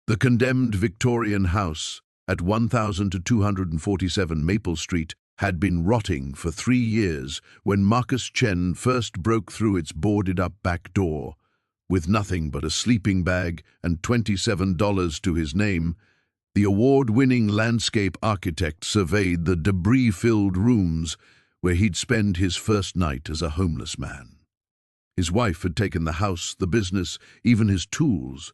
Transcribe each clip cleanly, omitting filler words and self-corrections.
The condemned Victorian house at 1247 Maple Street had been rotting for 3 years when Marcus Chen first broke through its boarded-up back door. With nothing but a sleeping bag and $27 to his name, the award-winning landscape architect surveyed the debris-filled rooms where he'd spend his first night as a homeless man. His wife had taken the house, the business, even his tools,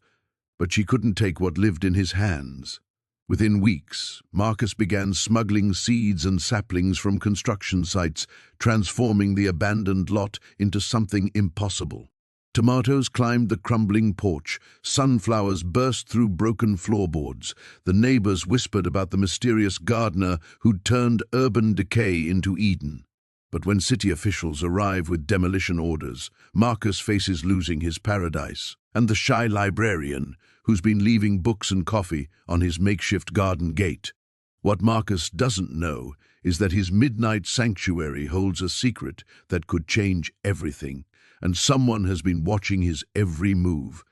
but she couldn't take what lived in his hands. Within weeks, Marcus began smuggling seeds and saplings from construction sites, transforming the abandoned lot into something impossible. Tomatoes climbed the crumbling porch, sunflowers burst through broken floorboards, the neighbors whispered about the mysterious gardener who'd turned urban decay into Eden. But when city officials arrive with demolition orders, Marcus faces losing his paradise, and the shy librarian, who's been leaving books and coffee on his makeshift garden gate. What Marcus doesn't know is that his midnight sanctuary holds a secret that could change everything, and someone has been watching his every move.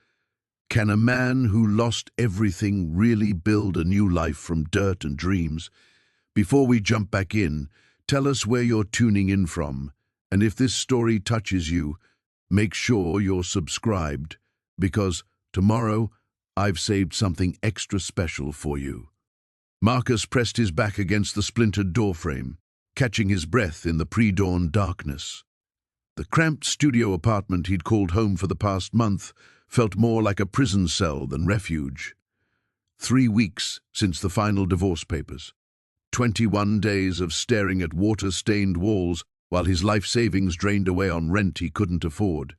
Can a man who lost everything really build a new life from dirt and dreams? Before we jump back in, tell us where you're tuning in from, and if this story touches you, make sure you're subscribed, because tomorrow I've saved something extra special for you. Marcus pressed his back against the splintered doorframe, catching his breath in the pre-dawn darkness. The cramped studio apartment he'd called home for the past month felt more like a prison cell than refuge. 3 weeks since the final divorce papers. 21 days of staring at water-stained walls while his life savings drained away on rent he couldn't afford.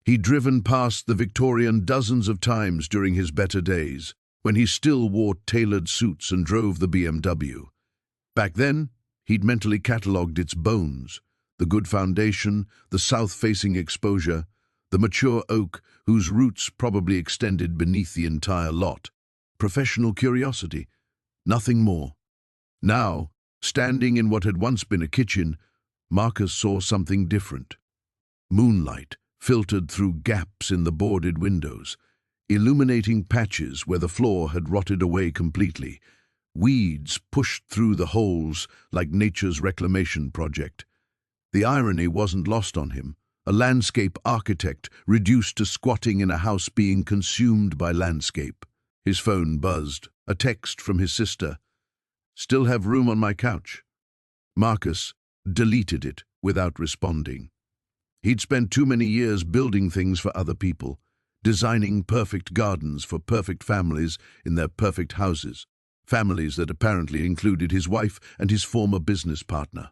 He'd driven past the Victorian dozens of times during his better days, when he still wore tailored suits and drove the BMW. Back then, he'd mentally catalogued its bones: the good foundation, the south-facing exposure, the mature oak whose roots probably extended beneath the entire lot. Professional curiosity, nothing more. Now, standing in what had once been a kitchen, Marcus saw something different. Moonlight filtered through gaps in the boarded windows, illuminating patches where the floor had rotted away completely. Weeds pushed through the holes like nature's reclamation project. The irony wasn't lost on him. A landscape architect reduced to squatting in a house being consumed by landscape. His phone buzzed, a text from his sister. "Still have room on my couch." Marcus deleted it without responding. He'd spent too many years building things for other people, designing perfect gardens for perfect families in their perfect houses, families that apparently included his wife and his former business partner.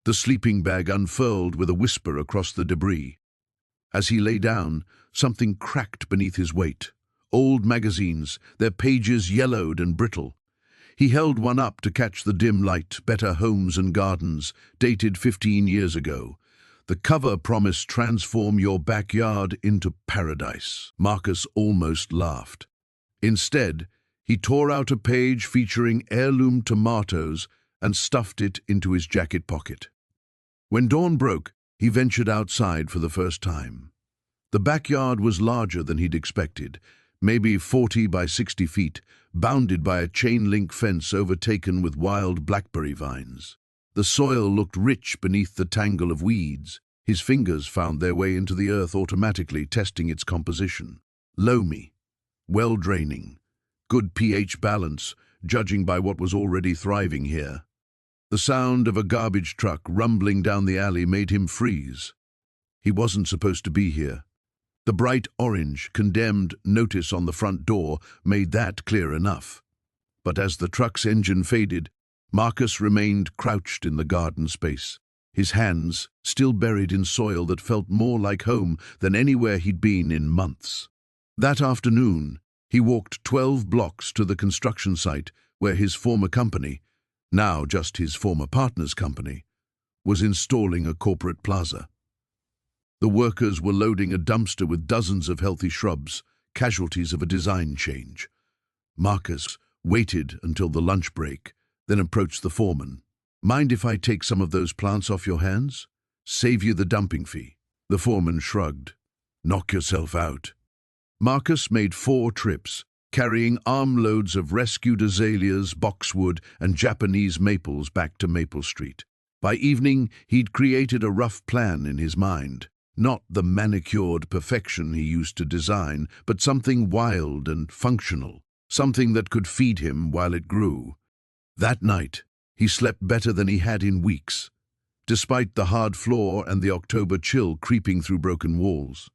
The sleeping bag unfurled with a whisper across the debris. As he lay down, something cracked beneath his weight. Old magazines, their pages yellowed and brittle. He held one up to catch the dim light. Better Homes and Gardens, dated 15 years ago. The cover promised transform your backyard into paradise. Marcus almost laughed. Instead, he tore out a page featuring heirloom tomatoes and stuffed it into his jacket pocket. When dawn broke, he ventured outside for the first time. The backyard was larger than he'd expected, maybe 40 by 60 feet, bounded by a chain-link fence overtaken with wild blackberry vines. The soil looked rich beneath the tangle of weeds. His fingers found their way into the earth automatically, testing its composition. Loamy, well-draining, good pH balance, judging by what was already thriving here. The sound of a garbage truck rumbling down the alley made him freeze. He wasn't supposed to be here. The bright orange, condemned notice on the front door made that clear enough. But as the truck's engine faded, Marcus remained crouched in the garden space, his hands still buried in soil that felt more like home than anywhere he'd been in months. That afternoon, he walked 12 blocks to the construction site where his former company, now just his former partner's company, was installing a corporate plaza. The workers were loading a dumpster with dozens of healthy shrubs, casualties of a design change. Marcus waited until the lunch break, then approached the foreman. "Mind if I take some of those plants off your hands? Save you the dumping fee." The foreman shrugged. "Knock yourself out." Marcus made 4 trips, carrying armloads of rescued azaleas, boxwood, and Japanese maples back to Maple Street. By evening, he'd created a rough plan in his mind. Not the manicured perfection he used to design, but something wild and functional, something that could feed him while it grew. That night, he slept better than he had in weeks, despite the hard floor and the October chill creeping through broken walls.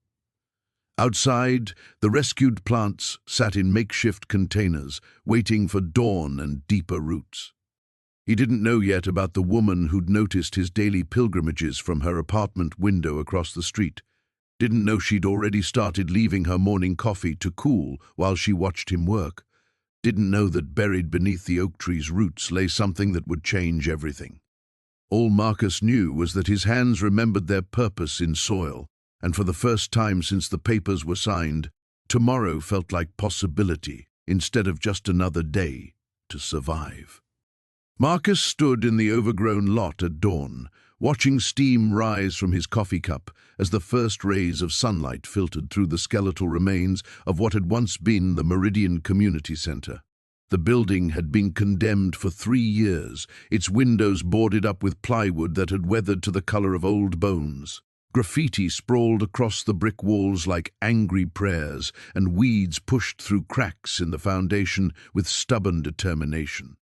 Outside, the rescued plants sat in makeshift containers, waiting for dawn and deeper roots. He didn't know yet about the woman who'd noticed his daily pilgrimages from her apartment window across the street. Didn't know she'd already started leaving her morning coffee to cool while she watched him work. Didn't know that buried beneath the oak tree's roots lay something that would change everything. All Marcus knew was that his hands remembered their purpose in soil, and for the first time since the papers were signed, tomorrow felt like possibility instead of just another day to survive. Marcus stood in the overgrown lot at dawn, watching steam rise from his coffee cup as the first rays of sunlight filtered through the skeletal remains of what had once been the Meridian Community Center. The building had been condemned for 3 years, its windows boarded up with plywood that had weathered to the color of old bones. Graffiti sprawled across the brick walls like angry prayers, and weeds pushed through cracks in the foundation with stubborn determination.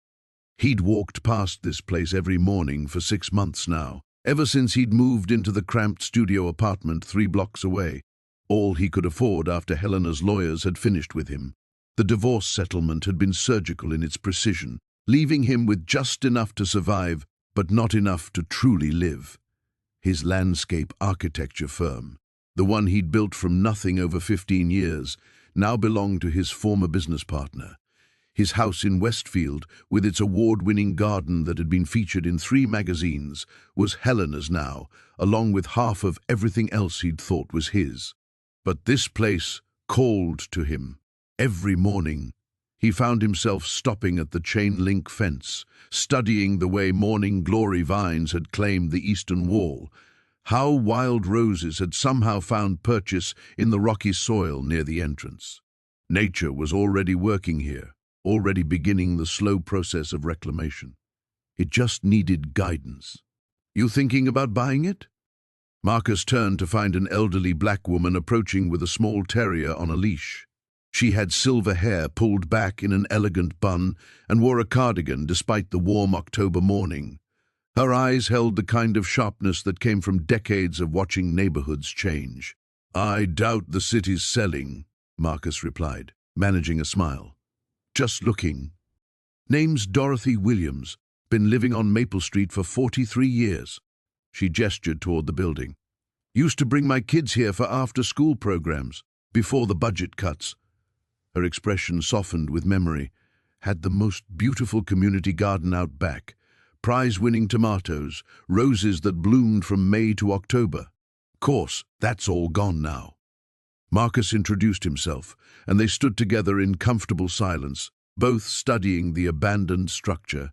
He'd walked past this place every morning for 6 months now, ever since he'd moved into the cramped studio apartment 3 blocks away, all he could afford after Helena's lawyers had finished with him. The divorce settlement had been surgical in its precision, leaving him with just enough to survive, but not enough to truly live. His landscape architecture firm, the one he'd built from nothing over 15 years, now belonged to his former business partner. His house in Westfield, with its award-winning garden that had been featured in 3 magazines, was Helena's now, along with half of everything else he'd thought was his. But this place called to him. Every morning, he found himself stopping at the chain-link fence, studying the way morning glory vines had claimed the eastern wall, how wild roses had somehow found purchase in the rocky soil near the entrance. Nature was already working here, already beginning the slow process of reclamation. It just needed guidance. "You thinking about buying it?" Marcus turned to find an elderly black woman approaching with a small terrier on a leash. She had silver hair pulled back in an elegant bun and wore a cardigan despite the warm October morning. Her eyes held the kind of sharpness that came from decades of watching neighborhoods change. "I doubt the city's selling," Marcus replied, managing a smile. "Just looking. Name's Dorothy Williams. Been living on Maple Street for 43 years. She gestured toward the building. "Used to bring my kids here for after-school programs, before the budget cuts." Her expression softened with memory. Had the most beautiful community garden out back. Prize-winning tomatoes, roses that bloomed from May to October. Course, that's all gone now. Marcus introduced himself, and they stood together in comfortable silence, both studying the abandoned structure.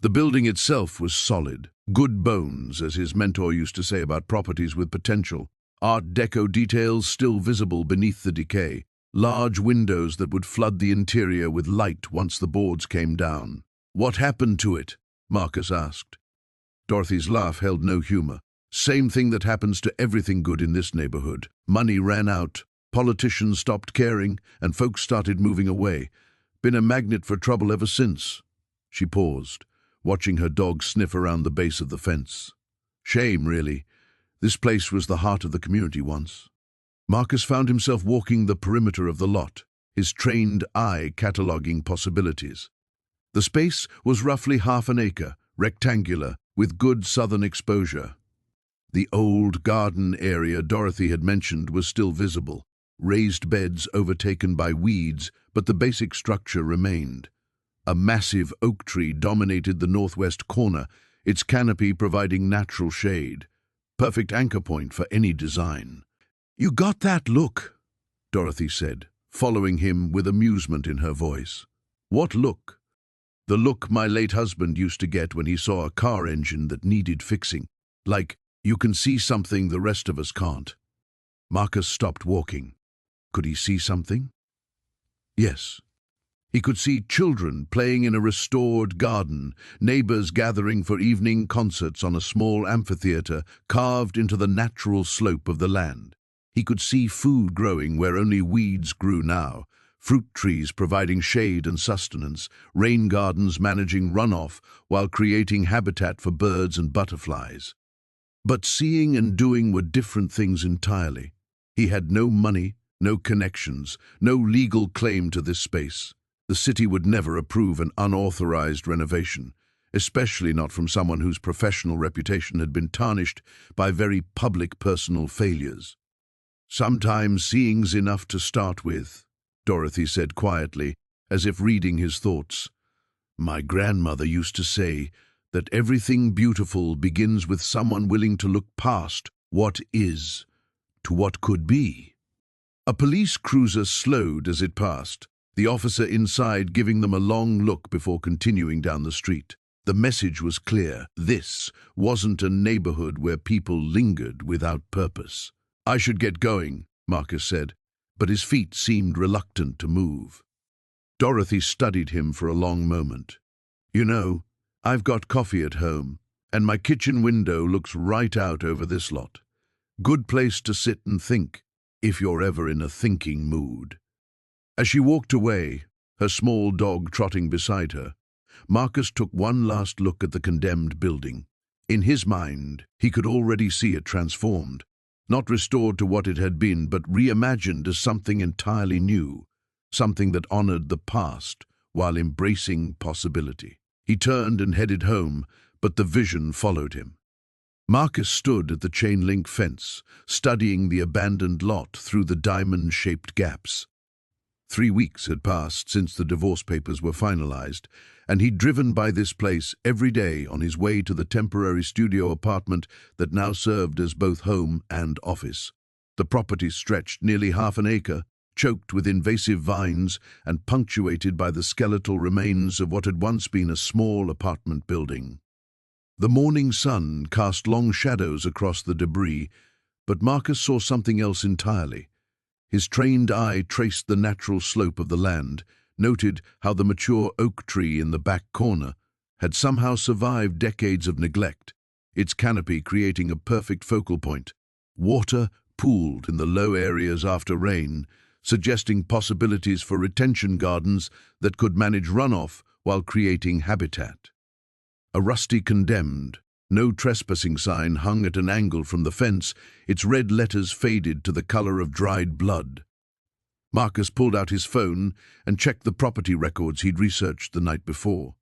The building itself was solid, good bones, as his mentor used to say about properties with potential. Art Deco details still visible beneath the decay, large windows that would flood the interior with light once the boards came down. "What happened to it?" Marcus asked. Dorothy's laugh held no humor. "Same thing that happens to everything good in this neighborhood. Money ran out, politicians stopped caring, and folks started moving away. Been a magnet for trouble ever since." She paused, watching her dog sniff around the base of the fence. "Shame, really. This place was the heart of the community once." Marcus found himself walking the perimeter of the lot, his trained eye cataloging possibilities. The space was roughly half an acre, rectangular, with good southern exposure. The old garden area Dorothy had mentioned was still visible, raised beds overtaken by weeds, but the basic structure remained. A massive oak tree dominated the northwest corner, its canopy providing natural shade. Perfect anchor point for any design. "You got that look," Dorothy said, following him with amusement in her voice. "What look?" "The look my late husband used to get when he saw a car engine that needed fixing. Like, you can see something the rest of us can't." Marcus stopped walking. Could he see something? Yes. He could see children playing in a restored garden, neighbors gathering for evening concerts on a small amphitheater carved into the natural slope of the land. He could see food growing where only weeds grew now, fruit trees providing shade and sustenance, rain gardens managing runoff while creating habitat for birds and butterflies. But seeing and doing were different things entirely. He had no money, no connections, no legal claim to this space. The city would never approve an unauthorized renovation, especially not from someone whose professional reputation had been tarnished by very public personal failures. "Sometimes seeing's enough to start with," Dorothy said quietly, as if reading his thoughts. "My grandmother used to say that everything beautiful begins with someone willing to look past what is to what could be." A police cruiser slowed as it passed, the officer inside giving them a long look before continuing down the street. The message was clear. This wasn't a neighborhood where people lingered without purpose. "I should get going," Marcus said, but his feet seemed reluctant to move. Dorothy studied him for a long moment. "You know, I've got coffee at home, and my kitchen window looks right out over this lot. Good place to sit and think, if you're ever in a thinking mood." As she walked away, her small dog trotting beside her, Marcus took one last look at the condemned building. In his mind, he could already see it transformed, not restored to what it had been, but reimagined as something entirely new, something that honored the past while embracing possibility. He turned and headed home, but the vision followed him. Marcus stood at the chain-link fence, studying the abandoned lot through the diamond-shaped gaps. 3 weeks had passed since the divorce papers were finalized, and he'd driven by this place every day on his way to the temporary studio apartment that now served as both home and office. The property stretched nearly half an acre, choked with invasive vines and punctuated by the skeletal remains of what had once been a small apartment building. The morning sun cast long shadows across the debris, but Marcus saw something else entirely. His trained eye traced the natural slope of the land, noted how the mature oak tree in the back corner had somehow survived decades of neglect, its canopy creating a perfect focal point. Water pooled in the low areas after rain, suggesting possibilities for retention gardens that could manage runoff while creating habitat. A rusty condemned, no trespassing sign hung at an angle from the fence, its red letters faded to the color of dried blood. Marcus pulled out his phone and checked the property records he'd researched the night before.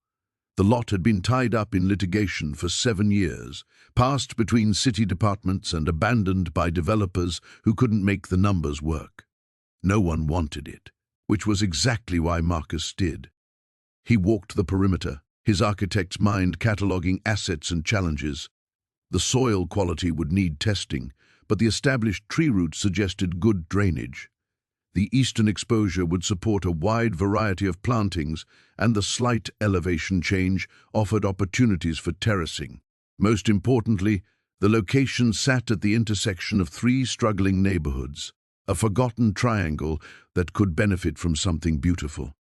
The lot had been tied up in litigation for 7 years, passed between city departments and abandoned by developers who couldn't make the numbers work. No one wanted it, which was exactly why Marcus did. He walked the perimeter, his architect's mind cataloguing assets and challenges. The soil quality would need testing, but the established tree roots suggested good drainage. The eastern exposure would support a wide variety of plantings, and the slight elevation change offered opportunities for terracing. Most importantly, the location sat at the intersection of 3 struggling neighborhoods, a forgotten triangle that could benefit from something beautiful.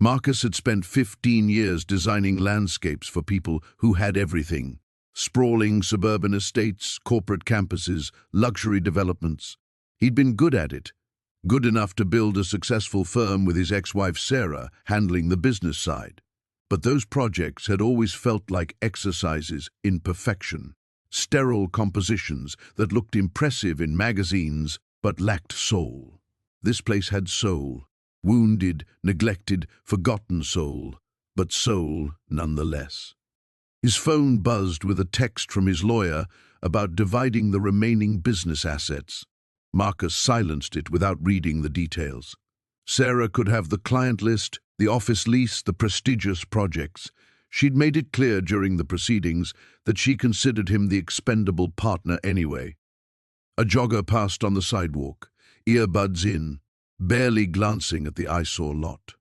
Marcus had spent 15 years designing landscapes for people who had everything: sprawling suburban estates, corporate campuses, luxury developments. He'd been good at it, good enough to build a successful firm with his ex-wife Sarah handling the business side. But those projects had always felt like exercises in perfection, sterile compositions that looked impressive in magazines but lacked soul. This place had soul. Wounded, neglected, forgotten soul, but soul nonetheless. His phone buzzed with a text from his lawyer about dividing the remaining business assets. Marcus silenced it without reading the details. Sarah could have the client list, the office lease, the prestigious projects. She'd made it clear during the proceedings that she considered him the expendable partner anyway. A jogger passed on the sidewalk, earbuds in, barely glancing at the eyesore lot.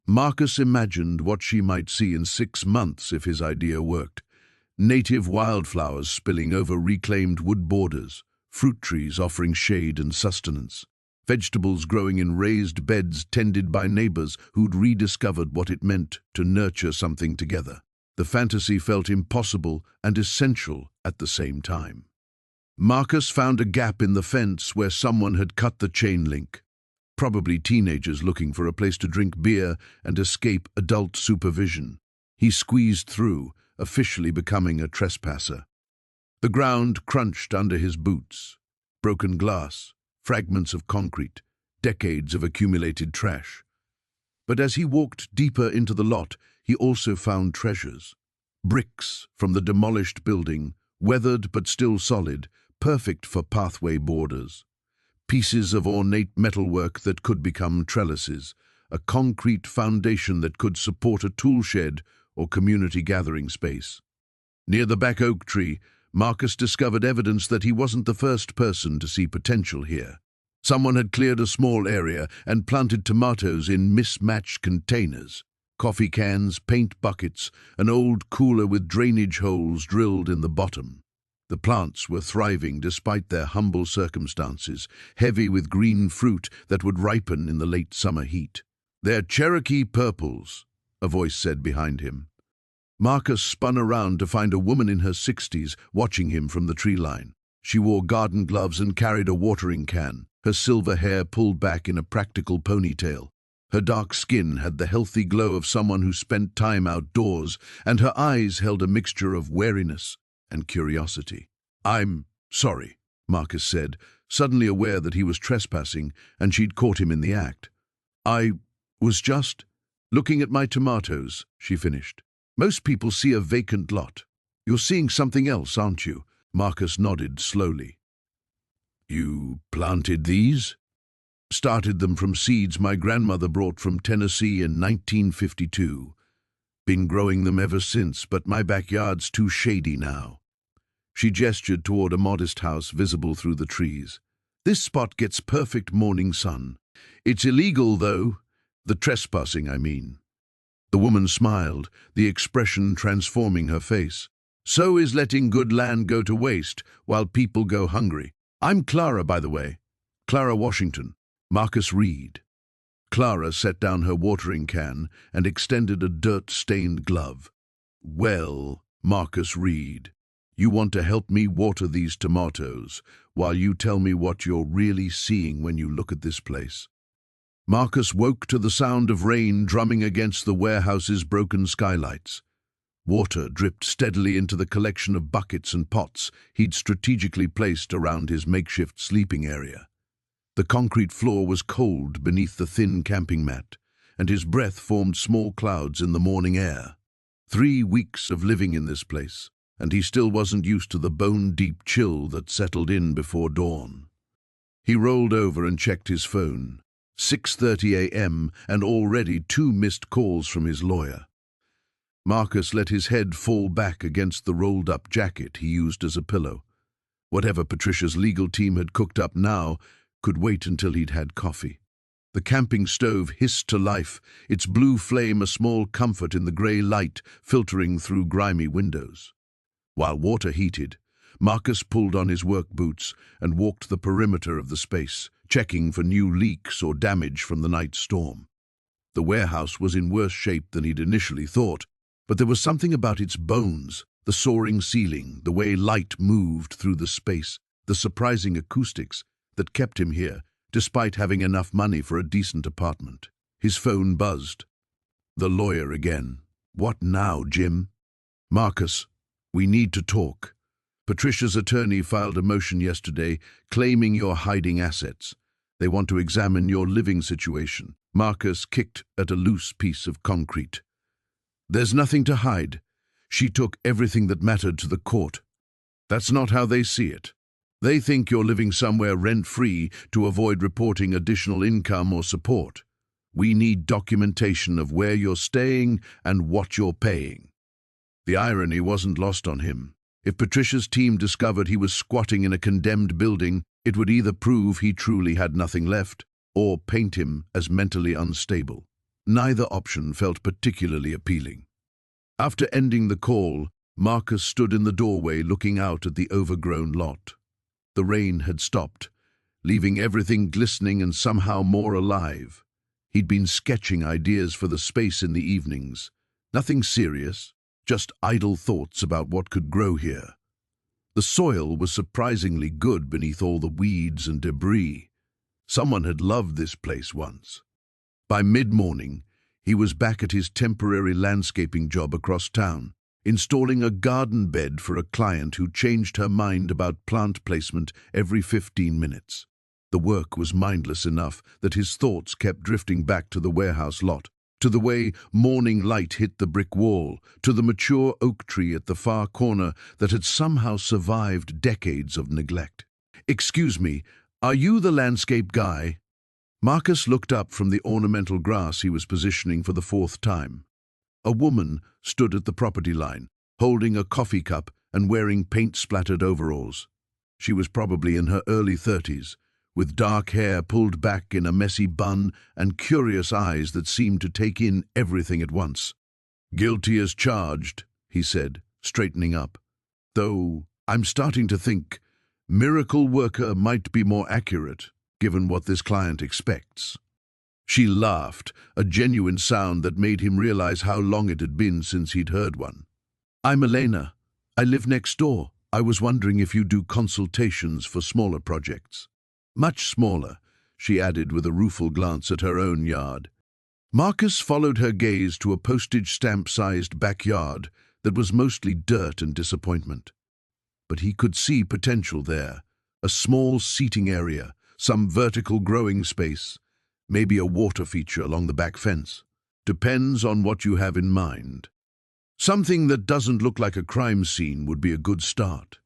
Marcus imagined what she might see in 6 months if his idea worked. Native wildflowers spilling over reclaimed wood borders, fruit trees offering shade and sustenance, vegetables growing in raised beds tended by neighbors who'd rediscovered what it meant to nurture something together. The fantasy felt impossible and essential at the same time. Marcus found a gap in the fence where someone had cut the chain link. Probably teenagers looking for a place to drink beer and escape adult supervision. He squeezed through, officially becoming a trespasser. The ground crunched under his boots. Broken glass, fragments of concrete, decades of accumulated trash. But as he walked deeper into the lot, he also found treasures. Bricks from the demolished building, weathered but still solid, perfect for pathway borders. Pieces of ornate metalwork that could become trellises, a concrete foundation that could support a tool shed or community gathering space. Near the back oak tree, Marcus discovered evidence that he wasn't the first person to see potential here. Someone had cleared a small area and planted tomatoes in mismatched containers. Coffee cans, paint buckets, an old cooler with drainage holes drilled in the bottom. The plants were thriving despite their humble circumstances, heavy with green fruit that would ripen in the late summer heat. "They're Cherokee purples," a voice said behind him. Marcus spun around to find a woman in her 60s watching him from the tree line. She wore garden gloves and carried a watering can, her silver hair pulled back in a practical ponytail. Her dark skin had the healthy glow of someone who spent time outdoors, and her eyes held a mixture of wariness and curiosity. "I'm sorry," Marcus said, suddenly aware that he was trespassing and she'd caught him in the act. "I was just looking at my tomatoes," she finished. "Most people see a vacant lot. You're seeing something else, aren't you?" Marcus nodded slowly. "You planted these?" "Started them from seeds my grandmother brought from Tennessee in 1952. Been growing them ever since, but my backyard's too shady now." She gestured toward a modest house visible through the trees. "This spot gets perfect morning sun. It's illegal, though. The trespassing, I mean." The woman smiled, the expression transforming her face. "So is letting good land go to waste while people go hungry. I'm Clara, by the way. Clara Washington." Marcus Reed. Clara set down her watering can and extended a dirt-stained glove. "Well, Marcus Reed, you want to help me water these tomatoes while you tell me what you're really seeing when you look at this place." Marcus woke to the sound of rain drumming against the warehouse's broken skylights. Water dripped steadily into the collection of buckets and pots he'd strategically placed around his makeshift sleeping area. The concrete floor was cold beneath the thin camping mat, and his breath formed small clouds in the morning air. 3 weeks of living in this place, and he still wasn't used to the bone-deep chill that settled in before dawn. He rolled over and checked his phone. 6:30 a.m. and already 2 missed calls from his lawyer. Marcus let his head fall back against the rolled-up jacket he used as a pillow. Whatever Patricia's legal team had cooked up now could wait until he'd had coffee. The camping stove hissed to life, its blue flame a small comfort in the grey light filtering through grimy windows. While water heated, Marcus pulled on his work boots and walked the perimeter of the space, checking for new leaks or damage from the night storm. The warehouse was in worse shape than he'd initially thought, but there was something about its bones, the soaring ceiling, the way light moved through the space, the surprising acoustics, that kept him here, despite having enough money for a decent apartment. His phone buzzed. The lawyer again. "What now, Jim?" "Marcus, we need to talk. Patricia's attorney filed a motion yesterday claiming you're hiding assets. They want to examine your living situation." Marcus kicked at a loose piece of concrete. "There's nothing to hide. She took everything that mattered to the court. That's not how they see it. They think you're living somewhere rent-free to avoid reporting additional income or support. We need documentation of where you're staying and what you're paying." The irony wasn't lost on him. If Patricia's team discovered he was squatting in a condemned building, it would either prove he truly had nothing left or paint him as mentally unstable. Neither option felt particularly appealing. After ending the call, Marcus stood in the doorway looking out at the overgrown lot. The rain had stopped, leaving everything glistening and somehow more alive. He'd been sketching ideas for the space in the evenings. Nothing serious, just idle thoughts about what could grow here. The soil was surprisingly good beneath all the weeds and debris. Someone had loved this place once. By mid-morning, he was back at his temporary landscaping job across town, installing a garden bed for a client who changed her mind about plant placement every 15 minutes. The work was mindless enough that his thoughts kept drifting back to the warehouse lot, to the way morning light hit the brick wall, to the mature oak tree at the far corner that had somehow survived decades of neglect. "Excuse me, are you the landscape guy?" Marcus looked up from the ornamental grass he was positioning for the fourth time. A woman stood at the property line, holding a coffee cup and wearing paint-splattered overalls. She was probably in her early 30s, with dark hair pulled back in a messy bun and curious eyes that seemed to take in everything at once. "Guilty as charged," he said, straightening up. "Though I'm starting to think miracle worker might be more accurate, given what this client expects." She laughed, a genuine sound that made him realize how long it had been since he'd heard one. "I'm Elena. I live next door. I was wondering if you do consultations for smaller projects." "Much smaller," she added with a rueful glance at her own yard. Marcus followed her gaze to a postage stamp-sized backyard that was mostly dirt and disappointment. But he could see potential there, a small seating area, some vertical growing space, maybe a water feature along the back fence. Depends on what you have in mind. Something that doesn't look like a crime scene would be a good start.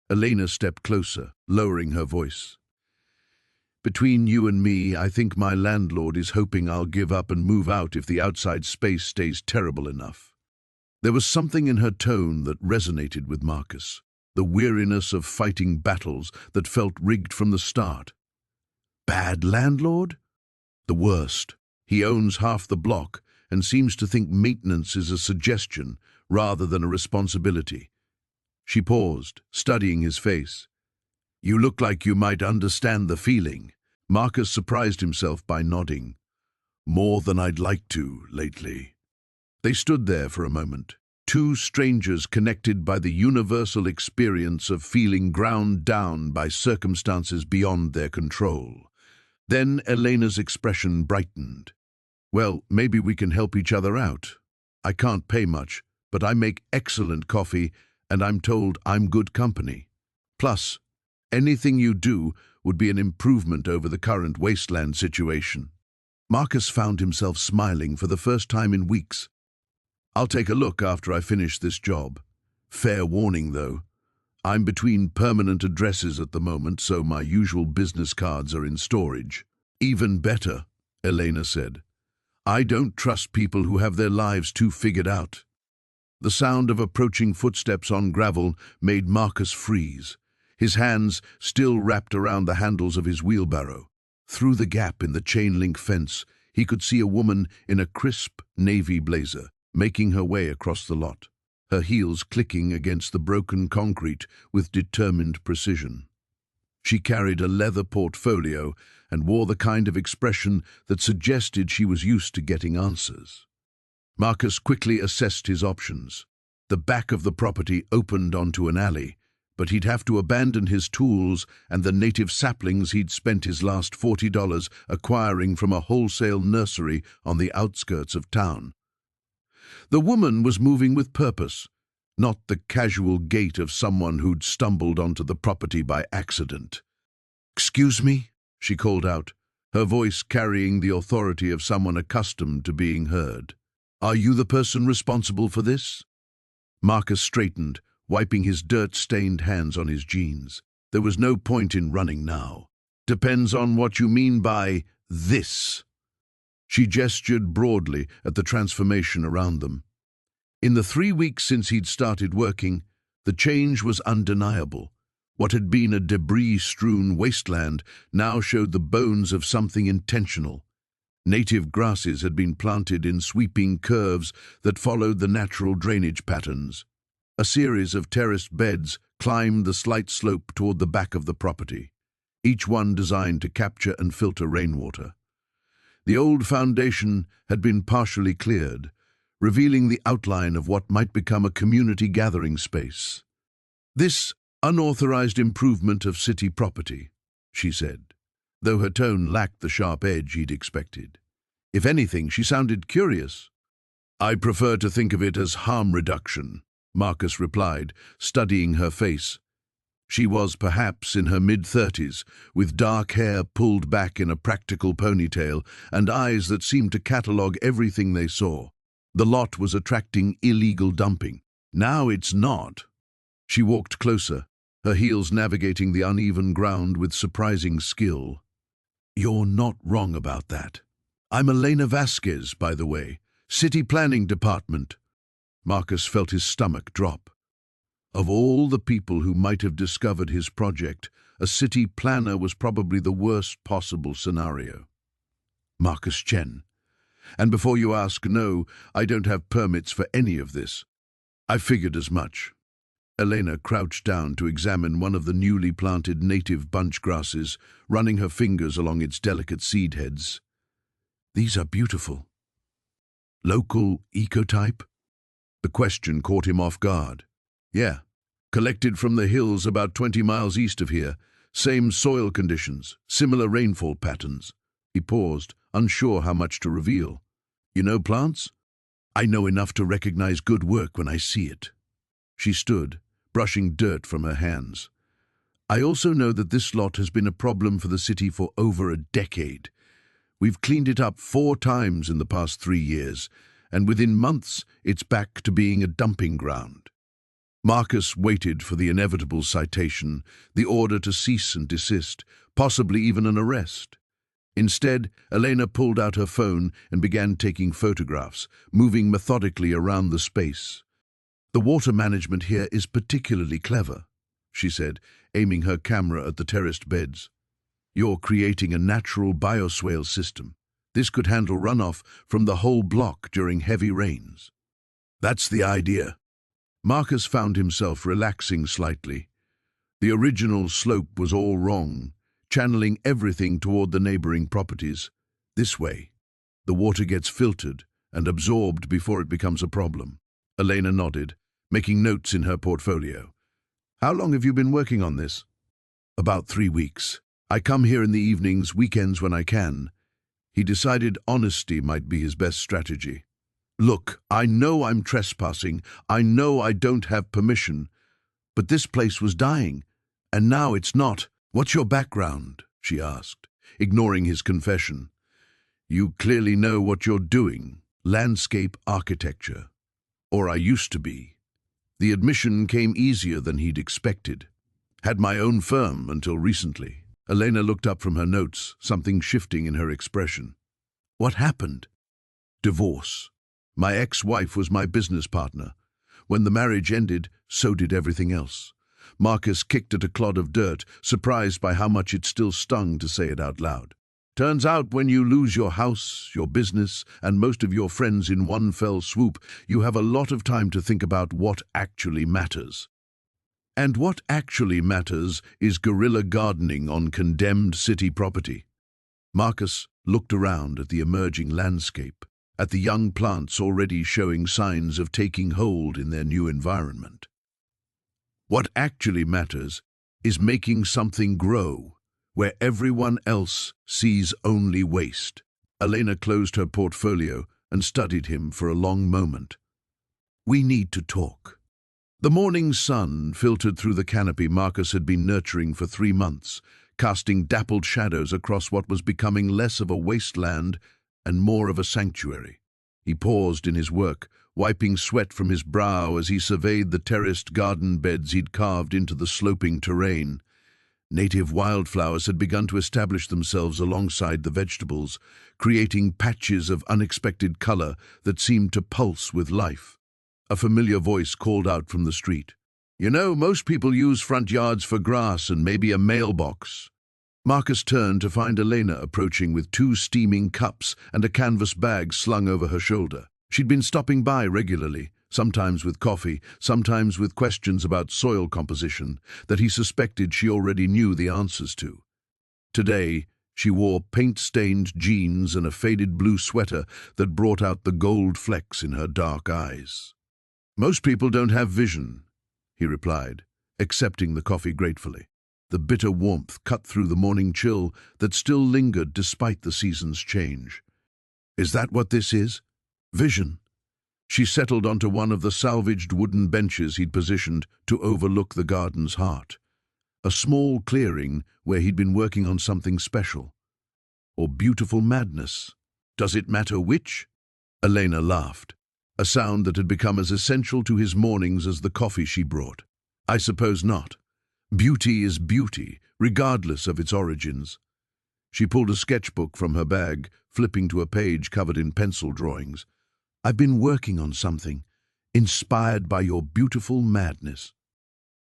Elena stepped closer, lowering her voice. "Between you and me, I think my landlord is hoping I'll give up and move out if the outside space stays terrible enough." There was something in her tone that resonated with Marcus, the weariness of fighting battles that felt rigged from the start. Bad landlord? The worst. He owns half the block and seems to think maintenance is a suggestion rather than a responsibility. She paused, studying his face. "You look like you might understand the feeling." Marcus surprised himself by nodding. "More than I'd like to, lately." They stood there for a moment, two strangers connected by the universal experience of feeling ground down by circumstances beyond their control. Then Elena's expression brightened. "Well, maybe we can help each other out. I can't pay much, but I make excellent coffee, and I'm told I'm good company. Plus, anything you do would be an improvement over the current wasteland situation." Marcus found himself smiling for the first time in weeks. "I'll take a look after I finish this job. Fair warning, though. I'm between permanent addresses at the moment, so my usual business cards are in storage." "Even better," Elena said. "I don't trust people who have their lives too figured out." The sound of approaching footsteps on gravel made Marcus freeze, his hands still wrapped around the handles of his wheelbarrow. Through the gap in the chain-link fence, he could see a woman in a crisp navy blazer, making her way across the lot, her heels clicking against the broken concrete with determined precision. She carried a leather portfolio and wore the kind of expression that suggested she was used to getting answers. Marcus quickly assessed his options. The back of the property opened onto an alley, but he'd have to abandon his tools and the native saplings he'd spent his last $40 acquiring from a wholesale nursery on the outskirts of town. The woman was moving with purpose, not the casual gait of someone who'd stumbled onto the property by accident. "Excuse me?" she called out, her voice carrying the authority of someone accustomed to being heard. "Are you the person responsible for this?" Marcus straightened, wiping his dirt-stained hands on his jeans. There was no point in running now. "Depends on what you mean by this." She gestured broadly at the transformation around them. In the 3 weeks since he'd started working, the change was undeniable. What had been a debris-strewn wasteland now showed the bones of something intentional. Native grasses had been planted in sweeping curves that followed the natural drainage patterns. A series of terraced beds climbed the slight slope toward the back of the property. each one designed to capture and filter rainwater. The old foundation had been partially cleared, revealing the outline of what might become a community gathering space. "This unauthorized improvement of city property," she said, though her tone lacked the sharp edge he'd expected. If anything, she sounded curious. "I prefer to think of it as harm reduction," Marcus replied, studying her face. She was perhaps in her mid-30s, with dark hair pulled back in a practical ponytail and eyes that seemed to catalogue everything they saw. The lot was attracting illegal dumping. Now it's not. She walked closer, her heels navigating the uneven ground with surprising skill. "You're not wrong about that. I'm Elena Vasquez, by the way, City Planning Department." Marcus felt his stomach drop. Of all the people who might have discovered his project, a city planner was probably the worst possible scenario. "Marcus Chen. And before you ask, no, I don't have permits for any of this. I figured as much." Elena crouched down to examine one of the newly planted native bunch grasses, running her fingers along its delicate seed heads. "These are beautiful." "Local ecotype?" The question caught him off guard. "Yeah, collected from the hills about 20 miles east of here. Same soil conditions, similar rainfall patterns." He paused, unsure how much to reveal. "You know plants?" "I know enough to recognize good work when I see it." She stood, brushing dirt from her hands. "I also know that this lot has been a problem for the city for over a decade. We've cleaned it up 4 times in the past 3 years, and within months it's back to being a dumping ground." Marcus waited for the inevitable citation, the order to cease and desist, possibly even an arrest. Instead, Elena pulled out her phone and began taking photographs, moving methodically around the space. "The water management here is particularly clever," she said, aiming her camera at the terraced beds. "You're creating a natural bioswale system. This could handle runoff from the whole block during heavy rains." "That's the idea." Marcus found himself relaxing slightly. The original slope was all wrong, channeling everything toward the neighboring properties. This way, the water gets filtered and absorbed before it becomes a problem. Elena nodded, making notes in her portfolio. "How long have you been working on this?" "About 3 weeks. I come here in the evenings, weekends when I can." He decided honesty might be his best strategy. "Look, I know I'm trespassing. I know I don't have permission. But this place was dying, and now it's not." "What's your background?" she asked, ignoring his confession. "You clearly know what you're doing. Landscape architecture. Or I used to be." The admission came easier than he'd expected. "Had my own firm until recently." Elena looked up from her notes, something shifting in her expression. "What happened?" "Divorce. My ex-wife was my business partner. When the marriage ended, so did everything else." Marcus kicked at a clod of dirt, surprised by how much it still stung to say it out loud. "Turns out when you lose your house, your business, and most of your friends in one fell swoop, you have a lot of time to think about what actually matters. And what actually matters is guerrilla gardening on condemned city property." Marcus looked around at the emerging landscape, at the young plants already showing signs of taking hold in their new environment. "What actually matters is making something grow where everyone else sees only waste." Elena closed her portfolio and studied him for a long moment. "We need to talk." The morning sun filtered through the canopy Marcus had been nurturing for 3 months, casting dappled shadows across what was becoming less of a wasteland and more of a sanctuary. He paused in his work, wiping sweat from his brow as he surveyed the terraced garden beds he'd carved into the sloping terrain. Native wildflowers had begun to establish themselves alongside the vegetables, creating patches of unexpected color that seemed to pulse with life. A familiar voice called out from the street. "You know, most people use front yards for grass and maybe a mailbox." Marcus turned to find Elena approaching with 2 steaming cups and a canvas bag slung over her shoulder. She'd been stopping by regularly, sometimes with coffee, sometimes with questions about soil composition that he suspected she already knew the answers to. Today, she wore paint-stained jeans and a faded blue sweater that brought out the gold flecks in her dark eyes. "Most people don't have vision," he replied, accepting the coffee gratefully. The bitter warmth cut through the morning chill that still lingered despite the season's change. "Is that what this is? Vision?" She settled onto one of the salvaged wooden benches he'd positioned to overlook the garden's heart. A small clearing where he'd been working on something special. Or beautiful madness. Does it matter which? Elena laughed, a sound that had become as essential to his mornings as the coffee she brought. "I suppose not. Beauty is beauty, regardless of its origins." She pulled a sketchbook from her bag, flipping to a page covered in pencil drawings. "I've been working on something, inspired by your beautiful madness."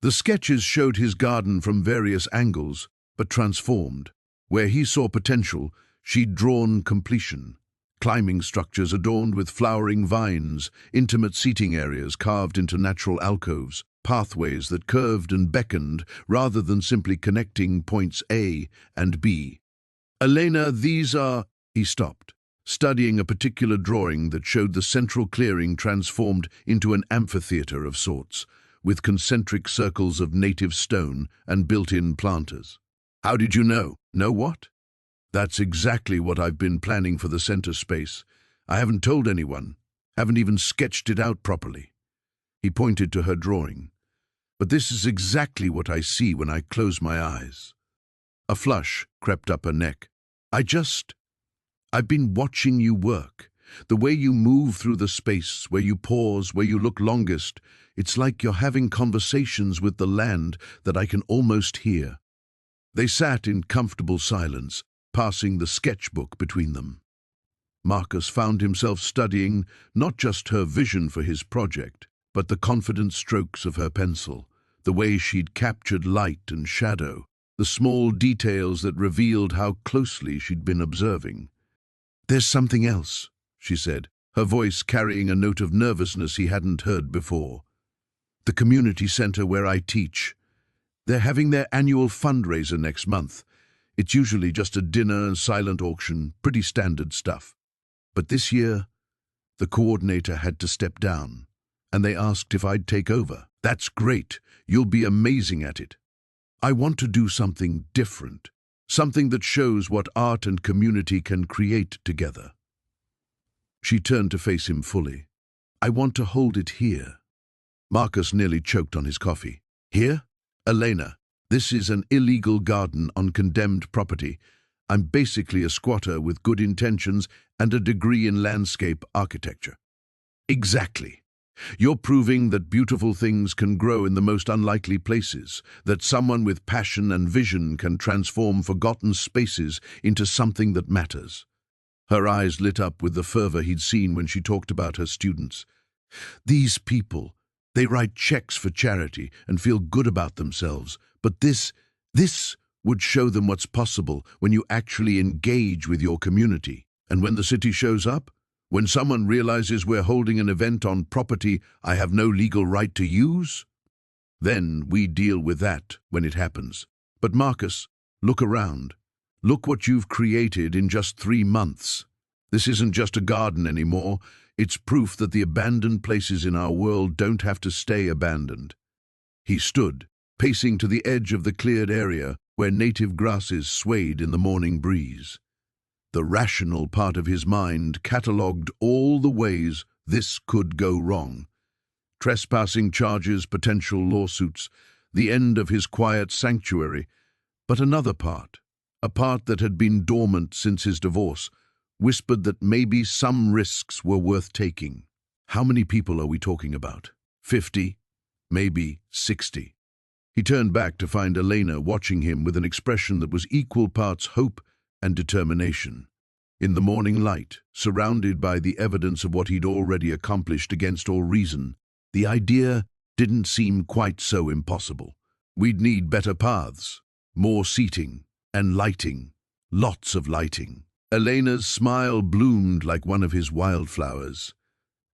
The sketches showed his garden from various angles, but transformed. Where he saw potential, she'd drawn completion. Climbing structures adorned with flowering vines, intimate seating areas carved into natural alcoves, pathways that curved and beckoned rather than simply connecting points A and B. "Elena, these are—" He stopped, studying a particular drawing that showed the central clearing transformed into an amphitheater of sorts, with concentric circles of native stone and built-in planters. "How did you know?" "Know what?" "That's exactly what I've been planning for the center space. I haven't told anyone, haven't even sketched it out properly." He pointed to her drawing. "But this is exactly what I see when I close my eyes." A flush crept up her neck. I've been watching you work. The way you move through the space, where you pause, where you look longest, it's like you're having conversations with the land that I can almost hear." They sat in comfortable silence, passing the sketchbook between them. Marcus found himself studying not just her vision for his project, but the confident strokes of her pencil, the way she'd captured light and shadow, the small details that revealed how closely she'd been observing. "There's something else," she said, her voice carrying a note of nervousness he hadn't heard before. "The community center where I teach. They're having their annual fundraiser next month. It's usually just a dinner and silent auction, pretty standard stuff. But this year, the coordinator had to step down, and they asked if I'd take over." "That's great. You'll be amazing at it." "I want to do something different, something that shows what art and community can create together." She turned to face him fully. "I want to hold it here." Marcus nearly choked on his coffee. "Here? Elena, this is an illegal garden on condemned property. I'm basically a squatter with good intentions and a degree in landscape architecture." "Exactly. You're proving that beautiful things can grow in the most unlikely places, that someone with passion and vision can transform forgotten spaces into something that matters." Her eyes lit up with the fervor he'd seen when she talked about her students. "These people, they write checks for charity and feel good about themselves, but this would show them what's possible when you actually engage with your community. And when the city shows up, when someone realizes we're holding an event on property I have no legal right to use, then we deal with that when it happens. But Marcus, look around. Look what you've created in just 3 months. This isn't just a garden anymore. It's proof that the abandoned places in our world don't have to stay abandoned." He stood, pacing to the edge of the cleared area where native grasses swayed in the morning breeze. The rational part of his mind catalogued all the ways this could go wrong. Trespassing charges, potential lawsuits, the end of his quiet sanctuary. But another part, a part that had been dormant since his divorce, whispered that maybe some risks were worth taking. "How many people are we talking about? 50? Maybe 60? He turned back to find Elena watching him with an expression that was equal parts hope and determination. In the morning light, surrounded by the evidence of what he'd already accomplished against all reason, the idea didn't seem quite so impossible. "We'd need better paths, more seating, and lighting. Lots of lighting." Elena's smile bloomed like one of his wildflowers.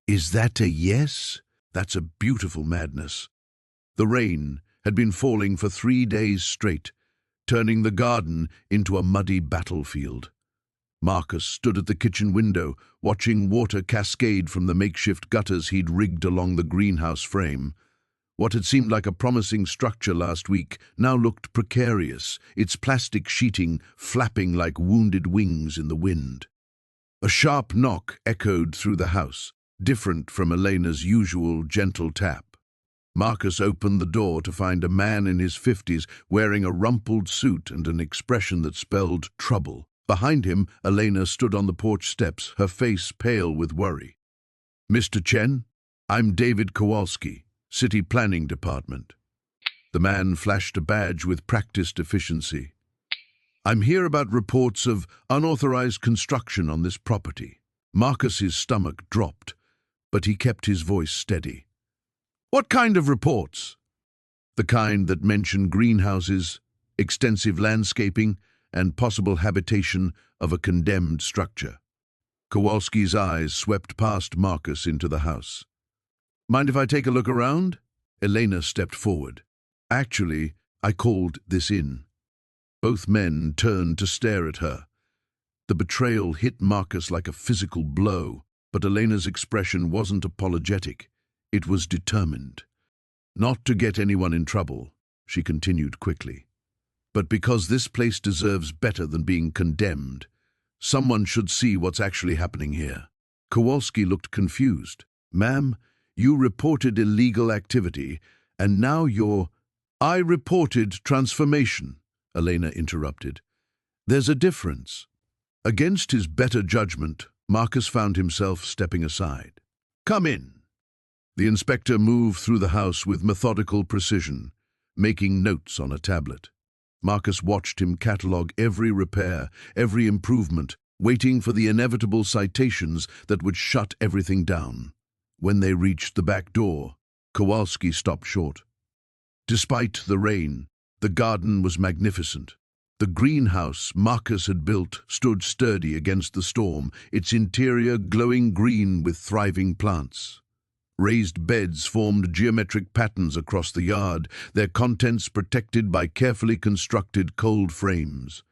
"Is that a yes?" "That's a beautiful madness." The rain had been falling for 3 days straight, turning the garden into a muddy battlefield. Marcus stood at the kitchen window, watching water cascade from the makeshift gutters he'd rigged along the greenhouse frame. What had seemed like a promising structure last week now looked precarious, its plastic sheeting flapping like wounded wings in the wind. A sharp knock echoed through the house, different from Elena's usual gentle tap. Marcus opened the door to find a man in his 50s wearing a rumpled suit and an expression that spelled trouble. Behind him, Elena stood on the porch steps, her face pale with worry. "Mr. Chen, I'm David Kowalski, City Planning Department." The man flashed a badge with practiced efficiency. "I'm here about reports of unauthorized construction on this property." Marcus's stomach dropped, but he kept his voice steady. "What kind of reports?" "The kind that mention greenhouses, extensive landscaping, and possible habitation of a condemned structure." Kowalski's eyes swept past Marcus into the house. "Mind if I take a look around?" Elena stepped forward. "Actually, I called this in." Both men turned to stare at her. The betrayal hit Marcus like a physical blow, but Elena's expression wasn't apologetic. It was determined. "Not to get anyone in trouble," she continued quickly, "but because this place deserves better than being condemned. Someone should see what's actually happening here." Kowalski looked confused. "Ma'am, you reported illegal activity, and now you're—" "I reported transformation," Elena interrupted. "There's a difference." Against his better judgment, Marcus found himself stepping aside. "Come in." The inspector moved through the house with methodical precision, making notes on a tablet. Marcus watched him catalogue every repair, every improvement, waiting for the inevitable citations that would shut everything down. When they reached the back door, Kowalski stopped short. Despite the rain, the garden was magnificent. The greenhouse Marcus had built stood sturdy against the storm, its interior glowing green with thriving plants. Raised beds formed geometric patterns across the yard, their contents protected by carefully constructed cold frames.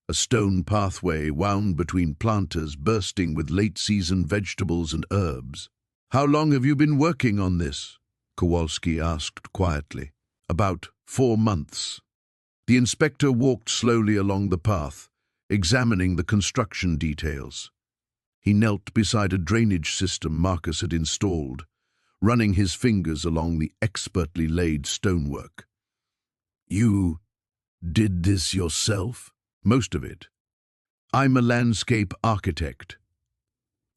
A stone pathway wound between planters bursting with late-season vegetables and herbs. "How long have you been working on this?" Kowalski asked quietly. "About 4 months." The inspector walked slowly along the path, examining the construction details. He knelt beside a drainage system Marcus had installed, running his fingers along the expertly laid stonework. "You did this yourself?" "Most of it. I'm a landscape architect."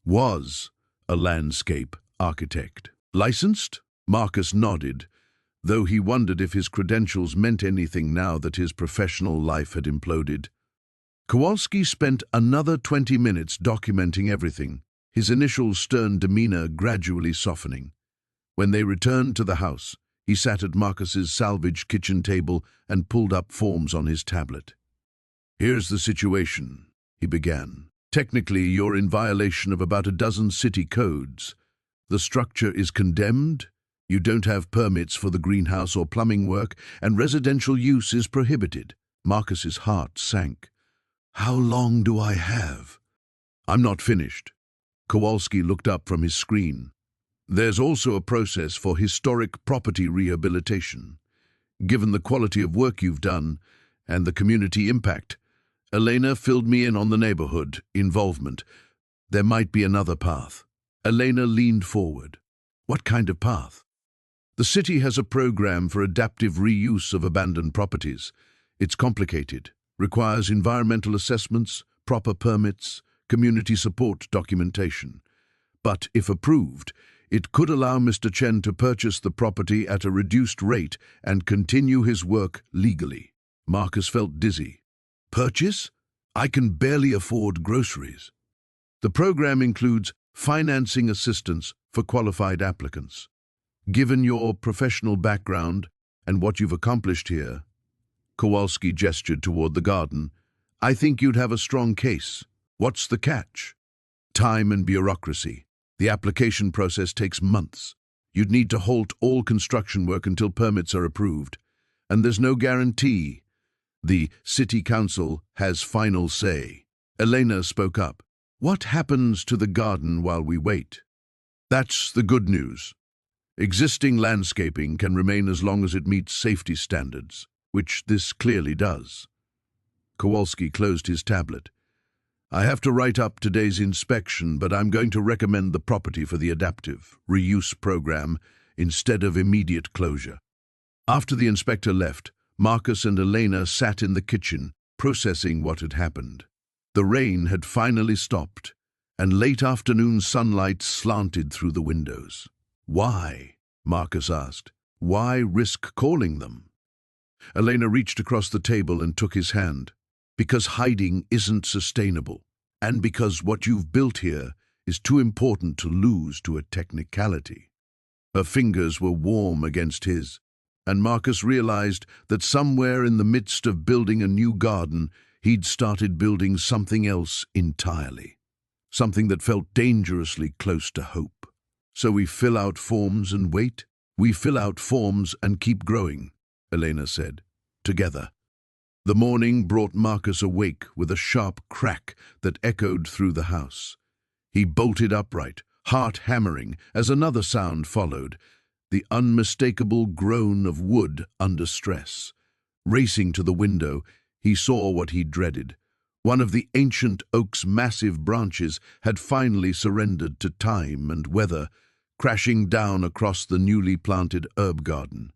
"Was a landscape architect." "Licensed?" Marcus nodded, though he wondered if his credentials meant anything now that his professional life had imploded. Kowalski spent another 20 minutes documenting everything, his initial stern demeanor gradually softening. When they returned to the house, he sat at Marcus's salvage kitchen table and pulled up forms on his tablet. "Here's the situation," he began. "Technically, you're in violation of about a dozen city codes. The structure is condemned, you don't have permits for the greenhouse or plumbing work, and residential use is prohibited." Marcus's heart sank. "How long do I have?" "I'm not finished." Kowalski looked up from his screen. "There's also a process for historic property rehabilitation. Given the quality of work you've done and the community impact, Elena filled me in on the neighborhood involvement. There might be another path." Elena leaned forward. "What kind of path?" "The city has a program for adaptive reuse of abandoned properties. It's complicated, requires environmental assessments, proper permits, community support documentation. But if approved, it could allow Mr. Chen to purchase the property at a reduced rate and continue his work legally." Marcus felt dizzy. "Purchase? I can barely afford groceries." "The program includes financing assistance for qualified applicants. Given your professional background and what you've accomplished here," Kowalski gestured toward the garden, "I think you'd have a strong case. What's the catch?" "Time and bureaucracy. The application process takes months. You'd need to halt all construction work until permits are approved. And there's no guarantee. The city council has final say. Elena spoke up. What happens to the garden while we wait? That's the good news. Existing landscaping can remain as long as it meets safety standards, which this clearly does. Kowalski closed his tablet. I have to write up today's inspection, but I'm going to recommend the property for the adaptive reuse program instead of immediate closure. After the inspector left, Marcus and Elena sat in the kitchen, processing what had happened. The rain had finally stopped, and late afternoon sunlight slanted through the windows. Why? Marcus asked. Why risk calling them? Elena reached across the table and took his hand. Because hiding isn't sustainable, and because what you've built here is too important to lose to a technicality. Her fingers were warm against his, and Marcus realized that somewhere in the midst of building a new garden, he'd started building something else entirely. Something that felt dangerously close to hope. So we fill out forms and wait? We fill out forms and keep growing, Elena said, together. The morning brought Marcus awake with a sharp crack that echoed through the house. He bolted upright, heart hammering, as another sound followed, the unmistakable groan of wood under stress. Racing to the window, he saw what he dreaded. One of the ancient oak's massive branches had finally surrendered to time and weather, crashing down across the newly planted herb garden.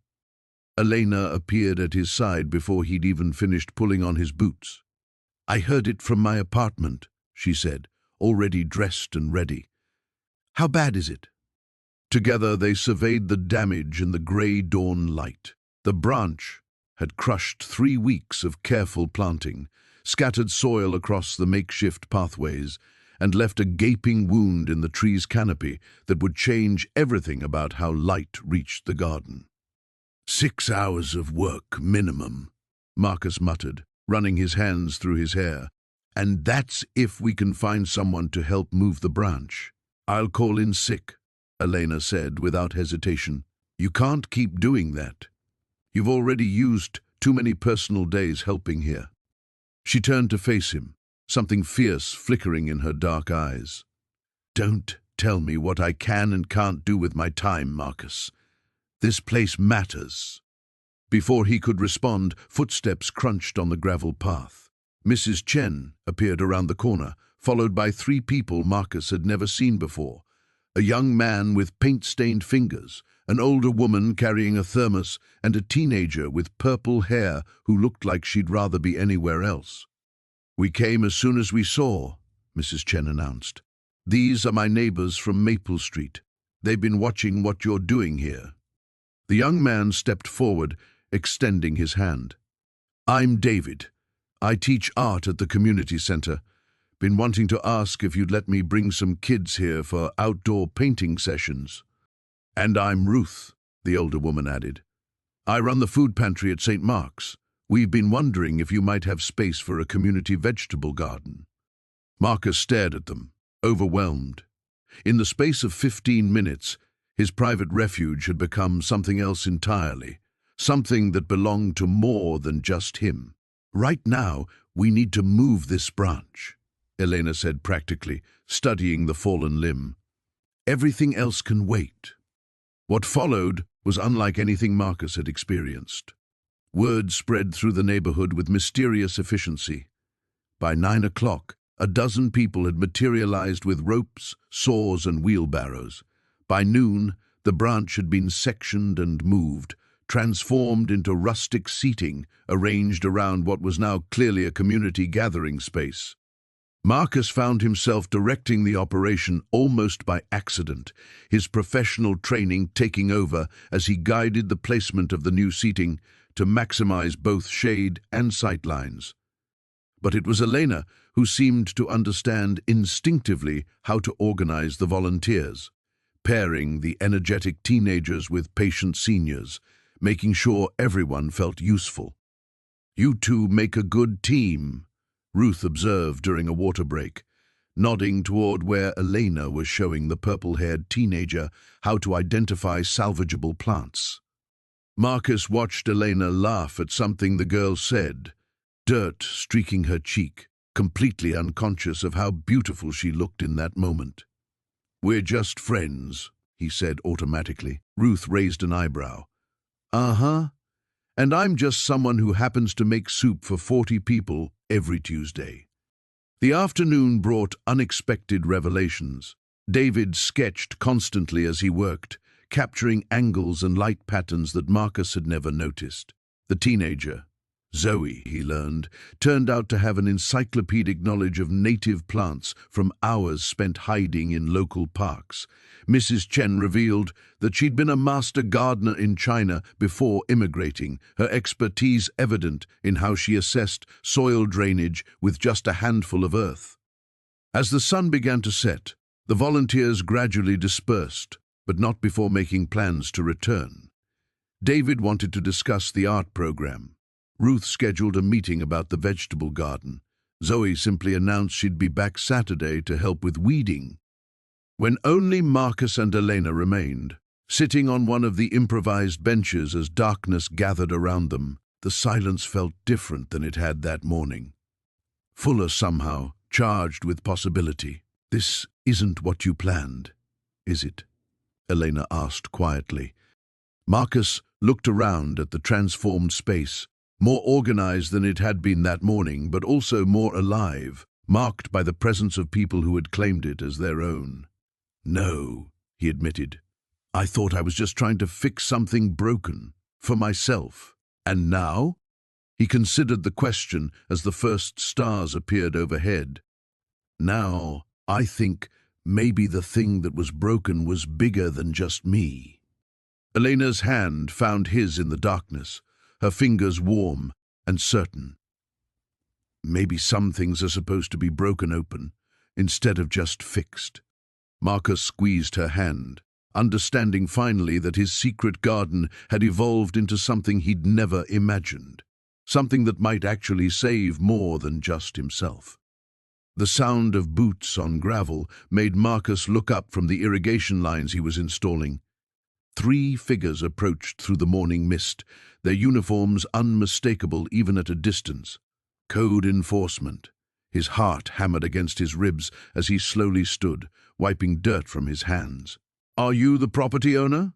Elena appeared at his side before he'd even finished pulling on his boots. I heard it from my apartment, she said, already dressed and ready. How bad is it? Together they surveyed the damage in the grey dawn light. The branch had crushed 3 weeks of careful planting, scattered soil across the makeshift pathways, and left a gaping wound in the tree's canopy that would change everything about how light reached the garden. 6 hours of work minimum, Marcus muttered, running his hands through his hair. And that's if we can find someone to help move the branch. I'll call in sick, Elena said without hesitation. You can't keep doing that. You've already used too many personal days helping here. She turned to face him, something fierce flickering in her dark eyes. Don't tell me what I can and can't do with my time, Marcus. This place matters. Before he could respond, footsteps crunched on the gravel path. Mrs. Chen appeared around the corner, followed by 3 people Marcus had never seen before. A young man with paint-stained fingers, an older woman carrying a thermos, and a teenager with purple hair who looked like she'd rather be anywhere else. We came as soon as we saw, Mrs. Chen announced. These are my neighbors from Maple Street. They've been watching what you're doing here. The young man stepped forward, extending his hand. I'm David. I teach art at the community center. Been wanting to ask if you'd let me bring some kids here for outdoor painting sessions. And I'm Ruth, the older woman added. I run the food pantry at St. Mark's. We've been wondering if you might have space for a community vegetable garden. Marcus stared at them, overwhelmed. In the space of 15 minutes, his private refuge had become something else entirely, something that belonged to more than just him. Right now, we need to move this branch, Elena said practically, studying the fallen limb. Everything else can wait. What followed was unlike anything Marcus had experienced. Word spread through the neighborhood with mysterious efficiency. By 9 o'clock, a dozen people had materialized with ropes, saws, and wheelbarrows. By noon, the branch had been sectioned and moved, transformed into rustic seating arranged around what was now clearly a community gathering space. Marcus found himself directing the operation almost by accident, his professional training taking over as he guided the placement of the new seating to maximize both shade and sight lines. But it was Elena who seemed to understand instinctively how to organize the volunteers, pairing the energetic teenagers with patient seniors, making sure everyone felt useful. You two make a good team, Ruth observed during a water break, nodding toward where Elena was showing the purple-haired teenager how to identify salvageable plants. Marcus watched Elena laugh at something the girl said, dirt streaking her cheek, completely unconscious of how beautiful she looked in that moment. "We're just friends," he said automatically. Ruth raised an eyebrow. "Uh-huh. And I'm just someone who happens to make soup for 40 people every Tuesday." The afternoon brought unexpected revelations. David sketched constantly as he worked, capturing angles and light patterns that Marcus had never noticed. The teenager, Zoe, he learned, turned out to have an encyclopedic knowledge of native plants from hours spent hiding in local parks. Mrs. Chen revealed that she'd been a master gardener in China before immigrating, her expertise evident in how she assessed soil drainage with just a handful of earth. As the sun began to set, the volunteers gradually dispersed, but not before making plans to return. David wanted to discuss the art program. Ruth scheduled a meeting about the vegetable garden. Zoe simply announced she'd be back Saturday to help with weeding. When only Marcus and Elena remained, sitting on one of the improvised benches as darkness gathered around them, the silence felt different than it had that morning. Fuller somehow, charged with possibility. "This isn't what you planned, is it?" Elena asked quietly. Marcus looked around at the transformed space, more organized than it had been that morning, but also more alive, marked by the presence of people who had claimed it as their own. "No," he admitted. "I thought I was just trying to fix something broken, for myself. And now?" He considered the question as the first stars appeared overhead. "Now, I think maybe the thing that was broken was bigger than just me." Elena's hand found his in the darkness, her fingers warm and certain. "Maybe some things are supposed to be broken open, instead of just fixed." Marcus squeezed her hand, understanding finally that his secret garden had evolved into something he'd never imagined, something that might actually save more than just himself. The sound of boots on gravel made Marcus look up from the irrigation lines he was installing. 3 figures approached through the morning mist, their uniforms unmistakable even at a distance. Code enforcement. His heart hammered against his ribs as he slowly stood, wiping dirt from his hands. "Are you the property owner?"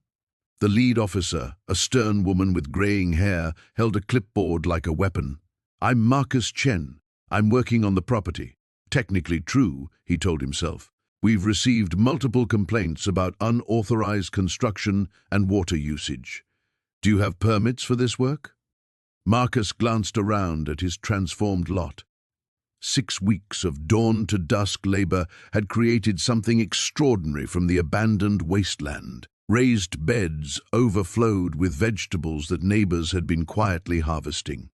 The lead officer, a stern woman with graying hair, held a clipboard like a weapon. "I'm Marcus Chen. I'm working on the property." Technically true, he told himself. "We've received multiple complaints about unauthorized construction and water usage. Do you have permits for this work?" Marcus glanced around at his transformed lot. 6 weeks of dawn-to-dusk labor had created something extraordinary from the abandoned wasteland. Raised beds overflowed with vegetables that neighbors had been quietly harvesting.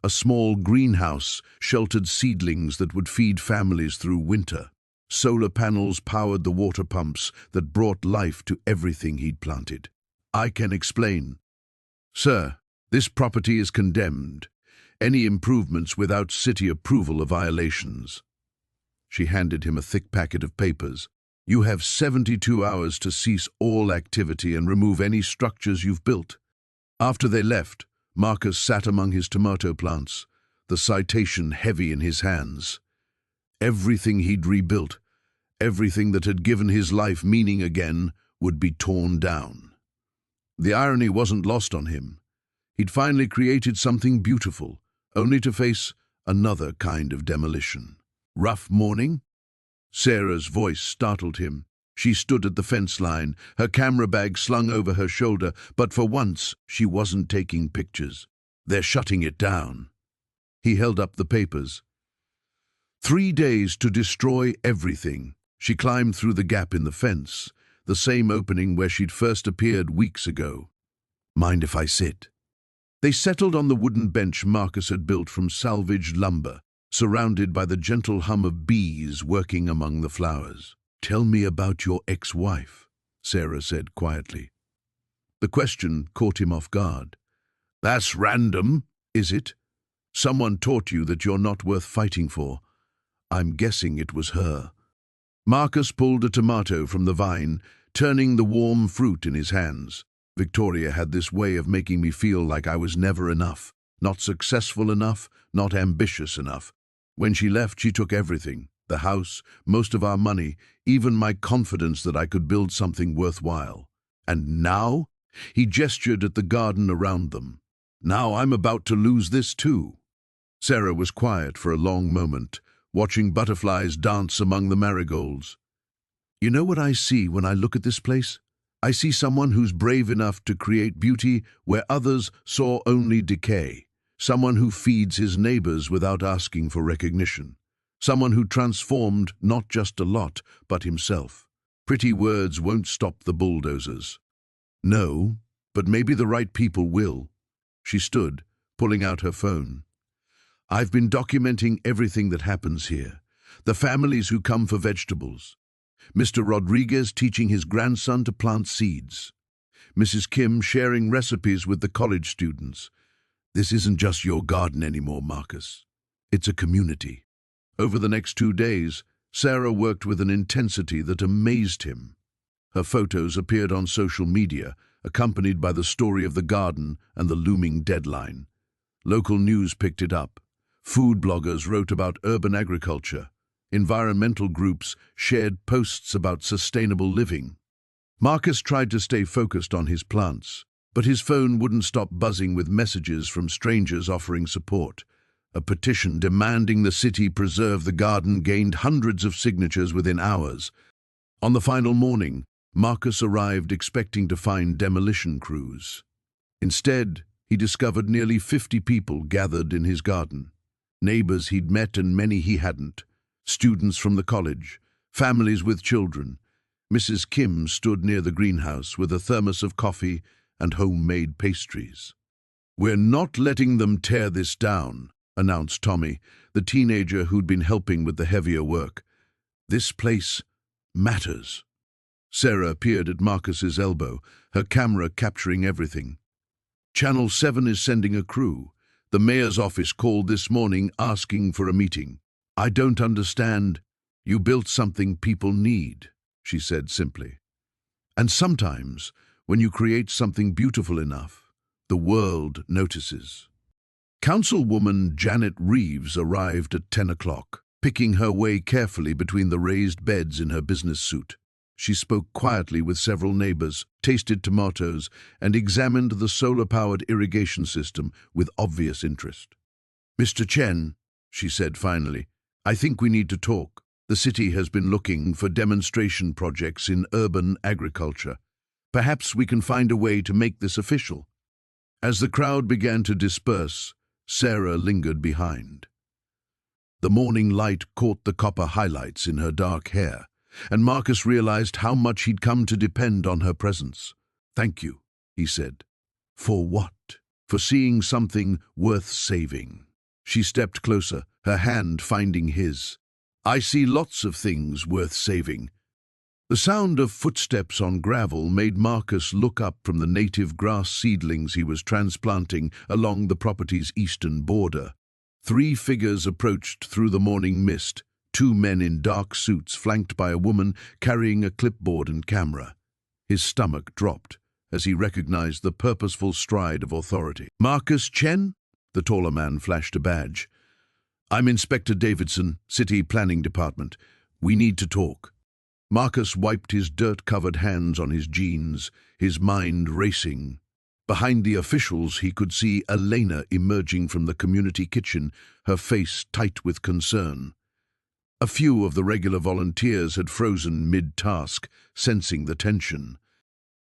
A small greenhouse sheltered seedlings that would feed families through winter. Solar panels powered the water pumps that brought life to everything he'd planted. "I can explain." "Sir, this property is condemned. Any improvements without city approval are violations." She handed him a thick packet of papers. "You have 72 hours to cease all activity and remove any structures you've built." After they left, Marcus sat among his tomato plants, the citation heavy in his hands. Everything he'd rebuilt, everything that had given his life meaning again, would be torn down. The irony wasn't lost on him. He'd finally created something beautiful, only to face another kind of demolition. "Rough morning?" Sarah's voice startled him. She stood at the fence line, her camera bag slung over her shoulder, but for once she wasn't taking pictures. "They're shutting it down." He held up the papers. 3 days to destroy everything. She climbed through the gap in the fence, the same opening where she'd first appeared weeks ago. "Mind if I sit?" They settled on the wooden bench Marcus had built from salvaged lumber, surrounded by the gentle hum of bees working among the flowers. "Tell me about your ex-wife," Sarah said quietly. The question caught him off guard. "That's random, is it? Someone taught you that you're not worth fighting for. I'm guessing it was her." Marcus pulled a tomato from the vine, turning the warm fruit in his hands. "Victoria had this way of making me feel like I was never enough. Not successful enough, not ambitious enough. When she left, she took everything. The house, most of our money, even my confidence that I could build something worthwhile. And now? He gestured at the garden around them. Now I'm about to lose this too. Sarah was quiet for a long moment, watching butterflies dance among the marigolds. You know what I see when I look at this place? I see someone who's brave enough to create beauty where others saw only decay. Someone who feeds his neighbors without asking for recognition. Someone who transformed not just a lot, but himself. Pretty words won't stop the bulldozers. No, but maybe the right people will. She stood, pulling out her phone. I've been documenting everything that happens here. The families who come for vegetables. Mr. Rodriguez teaching his grandson to plant seeds. Mrs. Kim sharing recipes with the college students. This isn't just your garden anymore, Marcus. It's a community. Over the next 2 days, Sarah worked with an intensity that amazed him. Her photos appeared on social media, accompanied by the story of the garden and the looming deadline. Local news picked it up. Food bloggers wrote about urban agriculture. Environmental groups shared posts about sustainable living. Marcus tried to stay focused on his plants, but his phone wouldn't stop buzzing with messages from strangers offering support. A petition demanding the city preserve the garden gained hundreds of signatures within hours. On the final morning, Marcus arrived expecting to find demolition crews. Instead, he discovered nearly 50 people gathered in his garden. Neighbors he'd met and many he hadn't. Students from the college, families with children. Mrs. Kim stood near the greenhouse with a thermos of coffee and homemade pastries. We're not letting them tear this down, announced Tommy, the teenager who'd been helping with the heavier work. This place matters. Sarah appeared at Marcus's elbow, her camera capturing everything. Channel 7 is sending a crew. The mayor's office called this morning asking for a meeting. I don't understand. You built something people need, she said simply. And sometimes, when you create something beautiful enough, the world notices. Councilwoman Janet Reeves arrived at 10 o'clock, picking her way carefully between the raised beds in her business suit. She spoke quietly with several neighbors, tasted tomatoes, and examined the solar-powered irrigation system with obvious interest. Mr. Chen, she said finally, I think we need to talk. The city has been looking for demonstration projects in urban agriculture. Perhaps we can find a way to make this official. As the crowd began to disperse, Sarah lingered behind. The morning light caught the copper highlights in her dark hair, and Marcus realized how much he'd come to depend on her presence. Thank you, he said. For what? For seeing something worth saving. She stepped closer, her hand finding his. I see lots of things worth saving. The sound of footsteps on gravel made Marcus look up from the native grass seedlings he was transplanting along the property's eastern border. 3 figures approached through the morning mist, 2 men in dark suits flanked by a woman carrying a clipboard and camera. His stomach dropped as he recognized the purposeful stride of authority. Marcus Chen? The taller man flashed a badge. I'm Inspector Davidson, City Planning Department. We need to talk. Marcus wiped his dirt-covered hands on his jeans, his mind racing. Behind the officials, he could see Elena emerging from the community kitchen, her face tight with concern. A few of the regular volunteers had frozen mid-task, sensing the tension.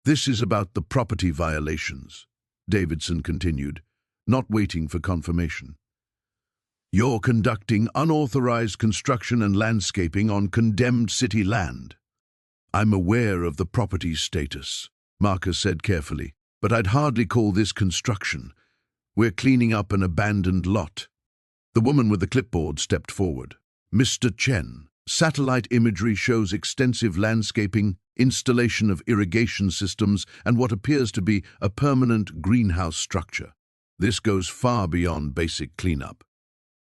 This is about the property violations, Davidson continued, not waiting for confirmation. You're conducting unauthorized construction and landscaping on condemned city land. I'm aware of the property's status, Marcus said carefully, but I'd hardly call this construction. We're cleaning up an abandoned lot. The woman with the clipboard stepped forward. Mr. Chen, satellite imagery shows extensive landscaping, installation of irrigation systems, and what appears to be a permanent greenhouse structure. This goes far beyond basic cleanup.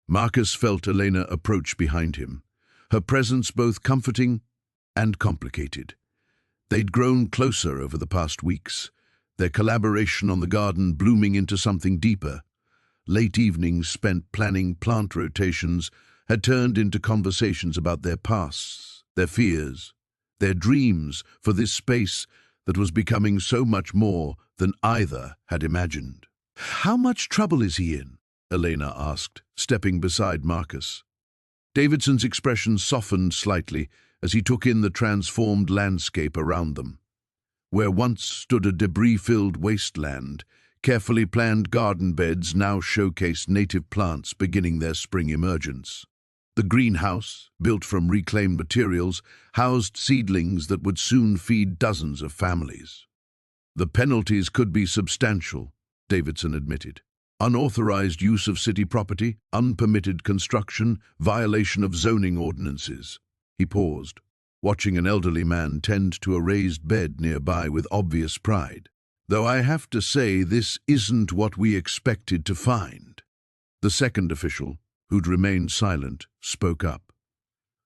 Marcus felt Elena approach behind him, her presence both comforting and complicated. They'd grown closer over the past weeks, their collaboration on the garden blooming into something deeper. late evenings spent planning plant rotations had turned into conversations about their pasts, their fears, their dreams for this space that was becoming so much more than either had imagined. "How much trouble is he in?" Elena asked, stepping beside Marcus. Davidson's expression softened slightly as he took in the transformed landscape around them. Where once stood a debris-filled wasteland, carefully planned garden beds now showcased native plants beginning their spring emergence. The greenhouse, built from reclaimed materials, housed seedlings that would soon feed dozens of families. "The penalties could be substantial," Davidson admitted. "Unauthorized use of city property, unpermitted construction, violation of zoning ordinances." He paused, watching an elderly man tend to a raised bed nearby with obvious pride. "Though I have to say this isn't what we expected to find." The second official, who'd remained silent, spoke up.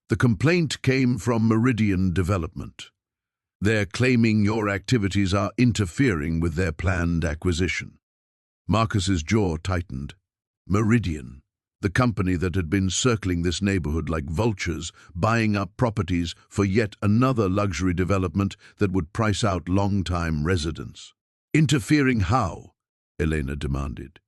"The complaint came from Meridian Development. They're claiming your activities are interfering with their planned acquisition." Marcus's jaw tightened. Meridian, the company that had been circling this neighborhood like vultures, buying up properties for yet another luxury development that would price out long-time residents. "Interfering how?" Elena demanded.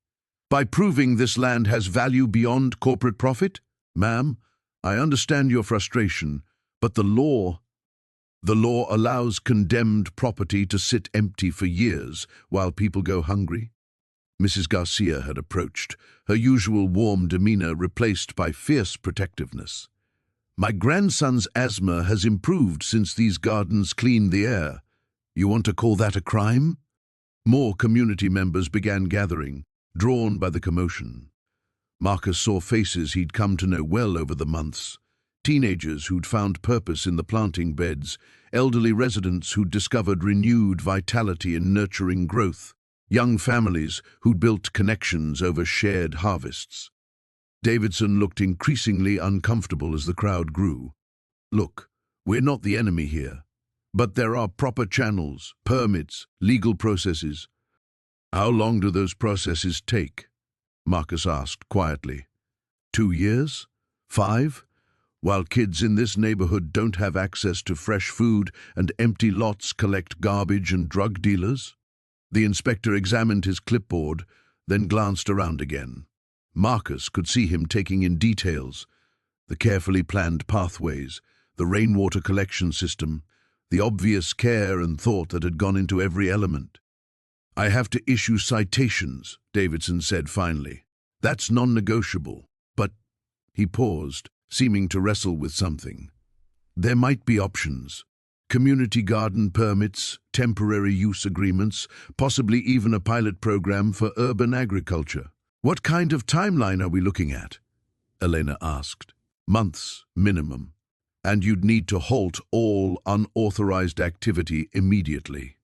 "By proving this land has value beyond corporate profit? Ma'am, I understand your frustration, but the law allows condemned property to sit empty for years while people go hungry." Mrs. Garcia had approached, her usual warm demeanor replaced by fierce protectiveness. "My grandson's asthma has improved since these gardens cleaned the air. You want to call that a crime?" More community members began gathering, drawn by the commotion. Marcus saw faces he'd come to know well over the months. Teenagers who'd found purpose in the planting beds, elderly residents who'd discovered renewed vitality in nurturing growth, young families who'd built connections over shared harvests. Davidson looked increasingly uncomfortable as the crowd grew. "Look, we're not the enemy here, but there are proper channels, permits, legal processes." "How long do those processes take?" Marcus asked quietly. 2 years? 5? While kids in this neighborhood don't have access to fresh food and empty lots collect garbage and drug dealers? The inspector examined his clipboard, then glanced around again. Marcus could see him taking in details: the carefully planned pathways, the rainwater collection system, the obvious care and thought that had gone into every element. "I have to issue citations," Davidson said finally. "That's non-negotiable, but—" He paused, seeming to wrestle with something. "There might be options. Community garden permits, temporary use agreements, possibly even a pilot program for urban agriculture." "What kind of timeline are we looking at?" Elena asked. "Months, minimum. And you'd need to halt all unauthorized activity immediately."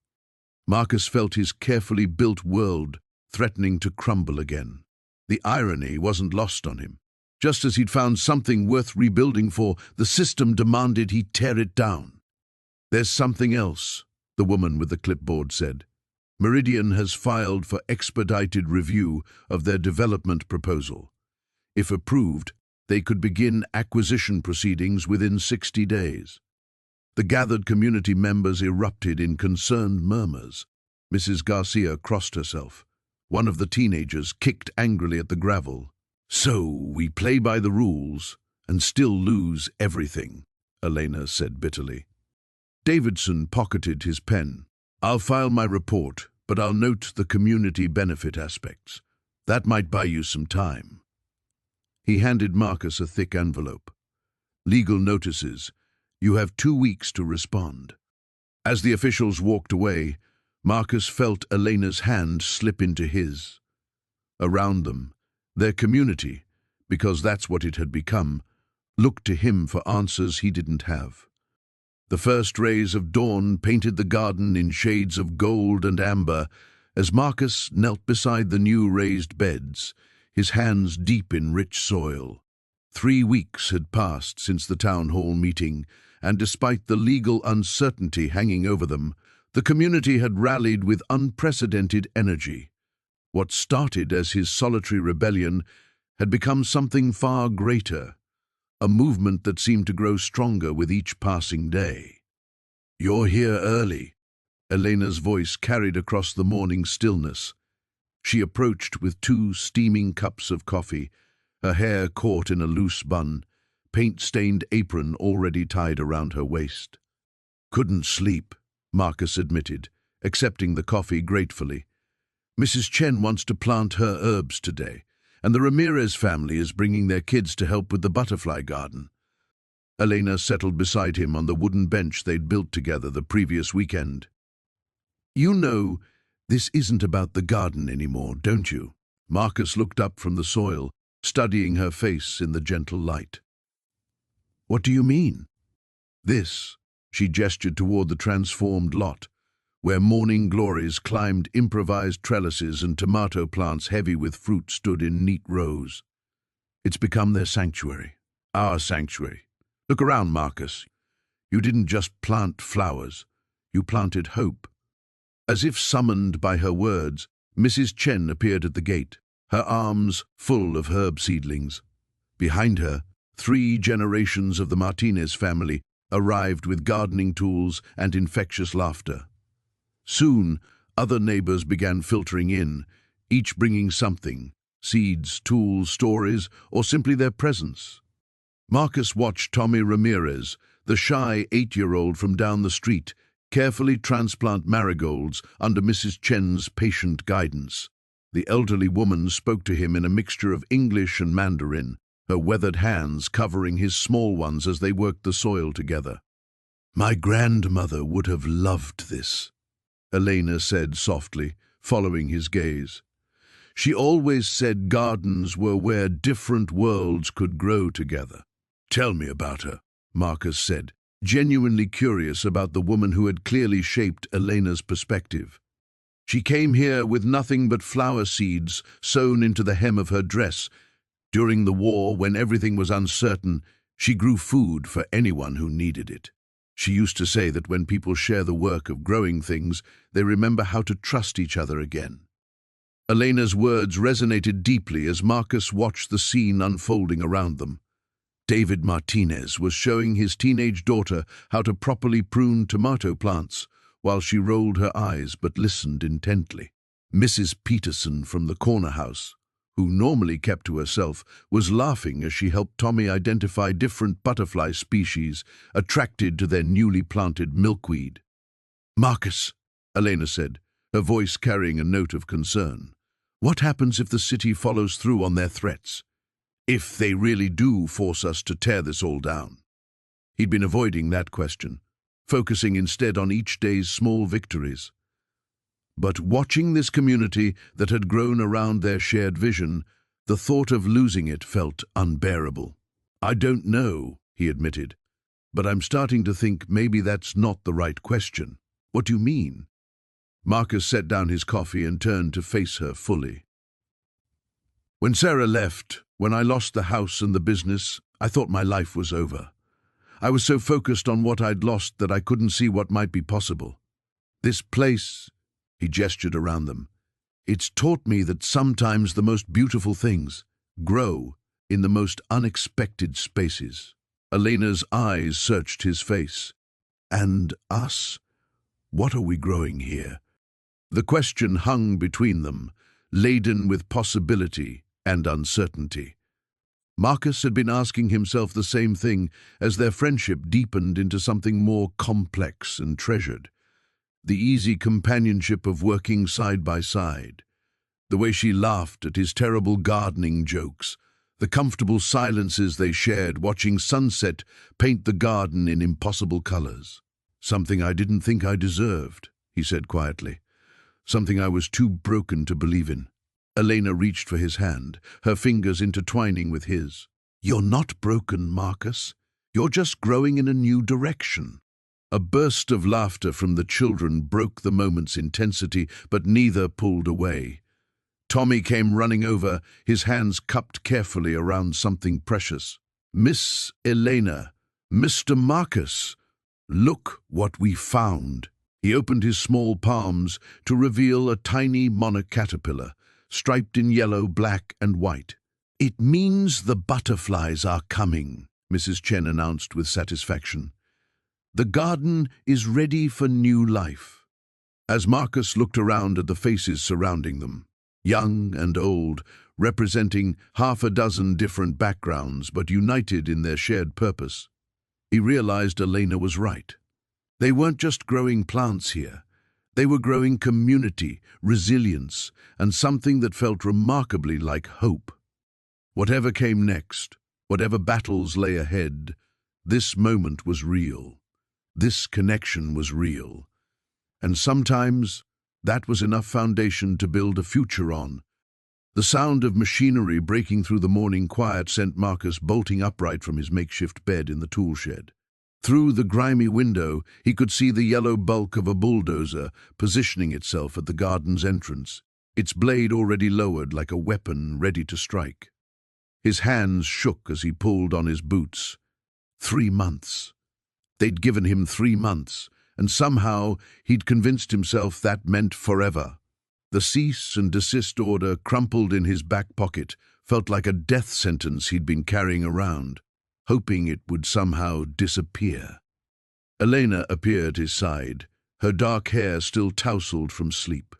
Marcus felt his carefully built world threatening to crumble again. The irony wasn't lost on him. Just as he'd found something worth rebuilding for, the system demanded he tear it down. "There's something else," the woman with the clipboard said. "Meridian has filed for expedited review of their development proposal. If approved, they could begin acquisition proceedings within 60 days. The gathered community members erupted in concerned murmurs. Mrs. Garcia crossed herself. One of the teenagers kicked angrily at the gravel. "So we play by the rules and still lose everything," Elena said bitterly. Davidson pocketed his pen. "I'll file my report, but I'll note the community benefit aspects. That might buy you some time." He handed Marcus a thick envelope. "Legal notices. You have 2 weeks to respond." As the officials walked away, Marcus felt Elena's hand slip into his. Around them, their community, because that's what it had become, looked to him for answers he didn't have. The first rays of dawn painted the garden in shades of gold and amber as Marcus knelt beside the new raised beds, his hands deep in rich soil. 3 weeks had passed since the town hall meeting, and despite the legal uncertainty hanging over them, the community had rallied with unprecedented energy. What started as his solitary rebellion had become something far greater, a movement that seemed to grow stronger with each passing day. "You're here early," Elena's voice carried across the morning stillness. She approached with 2 steaming cups of coffee, her hair caught in a loose bun, paint-stained apron already tied around her waist. "Couldn't sleep," Marcus admitted, accepting the coffee gratefully. "Mrs. Chen wants to plant her herbs today, and the Ramirez family is bringing their kids to help with the butterfly garden." Elena settled beside him on the wooden bench they'd built together the previous weekend. "You know, this isn't about the garden anymore, don't you?" Marcus looked up from the soil, studying her face in the gentle light. "What do you mean?" "This," she gestured toward the transformed lot, where morning glories climbed improvised trellises and tomato plants heavy with fruit stood in neat rows. "It's become their sanctuary, our sanctuary. Look around, Marcus. You didn't just plant flowers, you planted hope." As if summoned by her words, Mrs. Chen appeared at the gate, her arms full of herb seedlings. Behind her, 3 generations of the Martinez family arrived with gardening tools and infectious laughter. Soon, other neighbors began filtering in, each bringing something: seeds, tools, stories, or simply their presence. Marcus watched Tommy Ramirez, the shy 8-year-old from down the street, carefully transplant marigolds under Mrs. Chen's patient guidance. The elderly woman spoke to him in a mixture of English and Mandarin, her weathered hands covering his small ones as they worked the soil together. "My grandmother would have loved this," Elena said softly, following his gaze. "She always said gardens were where different worlds could grow together." "Tell me about her," Marcus said, genuinely curious about the woman who had clearly shaped Elena's perspective. "She came here with nothing but flower seeds sewn into the hem of her dress. During the war, when everything was uncertain, she grew food for anyone who needed it. She used to say that when people share the work of growing things, they remember how to trust each other again." Elena's words resonated deeply as Marcus watched the scene unfolding around them. David Martinez was showing his teenage daughter how to properly prune tomato plants, while she rolled her eyes but listened intently. Mrs. Peterson from the corner house, who normally kept to herself, was laughing as she helped Tommy identify different butterfly species attracted to their newly planted milkweed. "Marcus," Elena said, her voice carrying a note of concern, "what happens if the city follows through on their threats? If they really do force us to tear this all down?" He'd been avoiding that question, focusing instead on each day's small victories. But watching this community that had grown around their shared vision, the thought of losing it felt unbearable. "I don't know," he admitted, "but I'm starting to think maybe that's not the right question." "What do you mean?" Marcus set down his coffee and turned to face her fully. "When Sarah left, when I lost the house and the business, I thought my life was over. I was so focused on what I'd lost that I couldn't see what might be possible. This place," he gestured around them, "it's taught me that sometimes the most beautiful things grow in the most unexpected spaces." Elena's eyes searched his face. "And us? What are we growing here?" The question hung between them, laden with possibility and uncertainty. Marcus had been asking himself the same thing as their friendship deepened into something more complex and treasured. The easy companionship of working side by side, the way she laughed at his terrible gardening jokes, the comfortable silences they shared watching sunset paint the garden in impossible colors. "Something I didn't think I deserved," he said quietly. "Something I was too broken to believe in." Elena reached for his hand, her fingers intertwining with his. "You're not broken, Marcus. You're just growing in a new direction." A burst of laughter from the children broke the moment's intensity, but neither pulled away. Tommy came running over, his hands cupped carefully around something precious. "Miss Elena, Mr. Marcus, look what we found." He opened his small palms to reveal a tiny monarch caterpillar, striped in yellow, black, and white. "It means the butterflies are coming," Mrs. Chen announced with satisfaction. "The garden is ready for new life." As Marcus looked around at the faces surrounding them, young and old, representing half a dozen different backgrounds but united in their shared purpose, he realized Elena was right. They weren't just growing plants here. They were growing community, resilience, and something that felt remarkably like hope. Whatever came next, whatever battles lay ahead, this moment was real. This connection was real. And sometimes that was enough foundation to build a future on. The sound of machinery breaking through the morning quiet sent Marcus bolting upright from his makeshift bed in the tool shed. Through the grimy window, he could see the yellow bulk of a bulldozer positioning itself at the garden's entrance, its blade already lowered like a weapon ready to strike. His hands shook as he pulled on his boots. 3 months. They'd given him 3 months, and somehow he'd convinced himself that meant forever. The cease and desist order, crumpled in his back pocket, felt like a death sentence he'd been carrying around, hoping it would somehow disappear. Elena appeared at his side, her dark hair still tousled from sleep.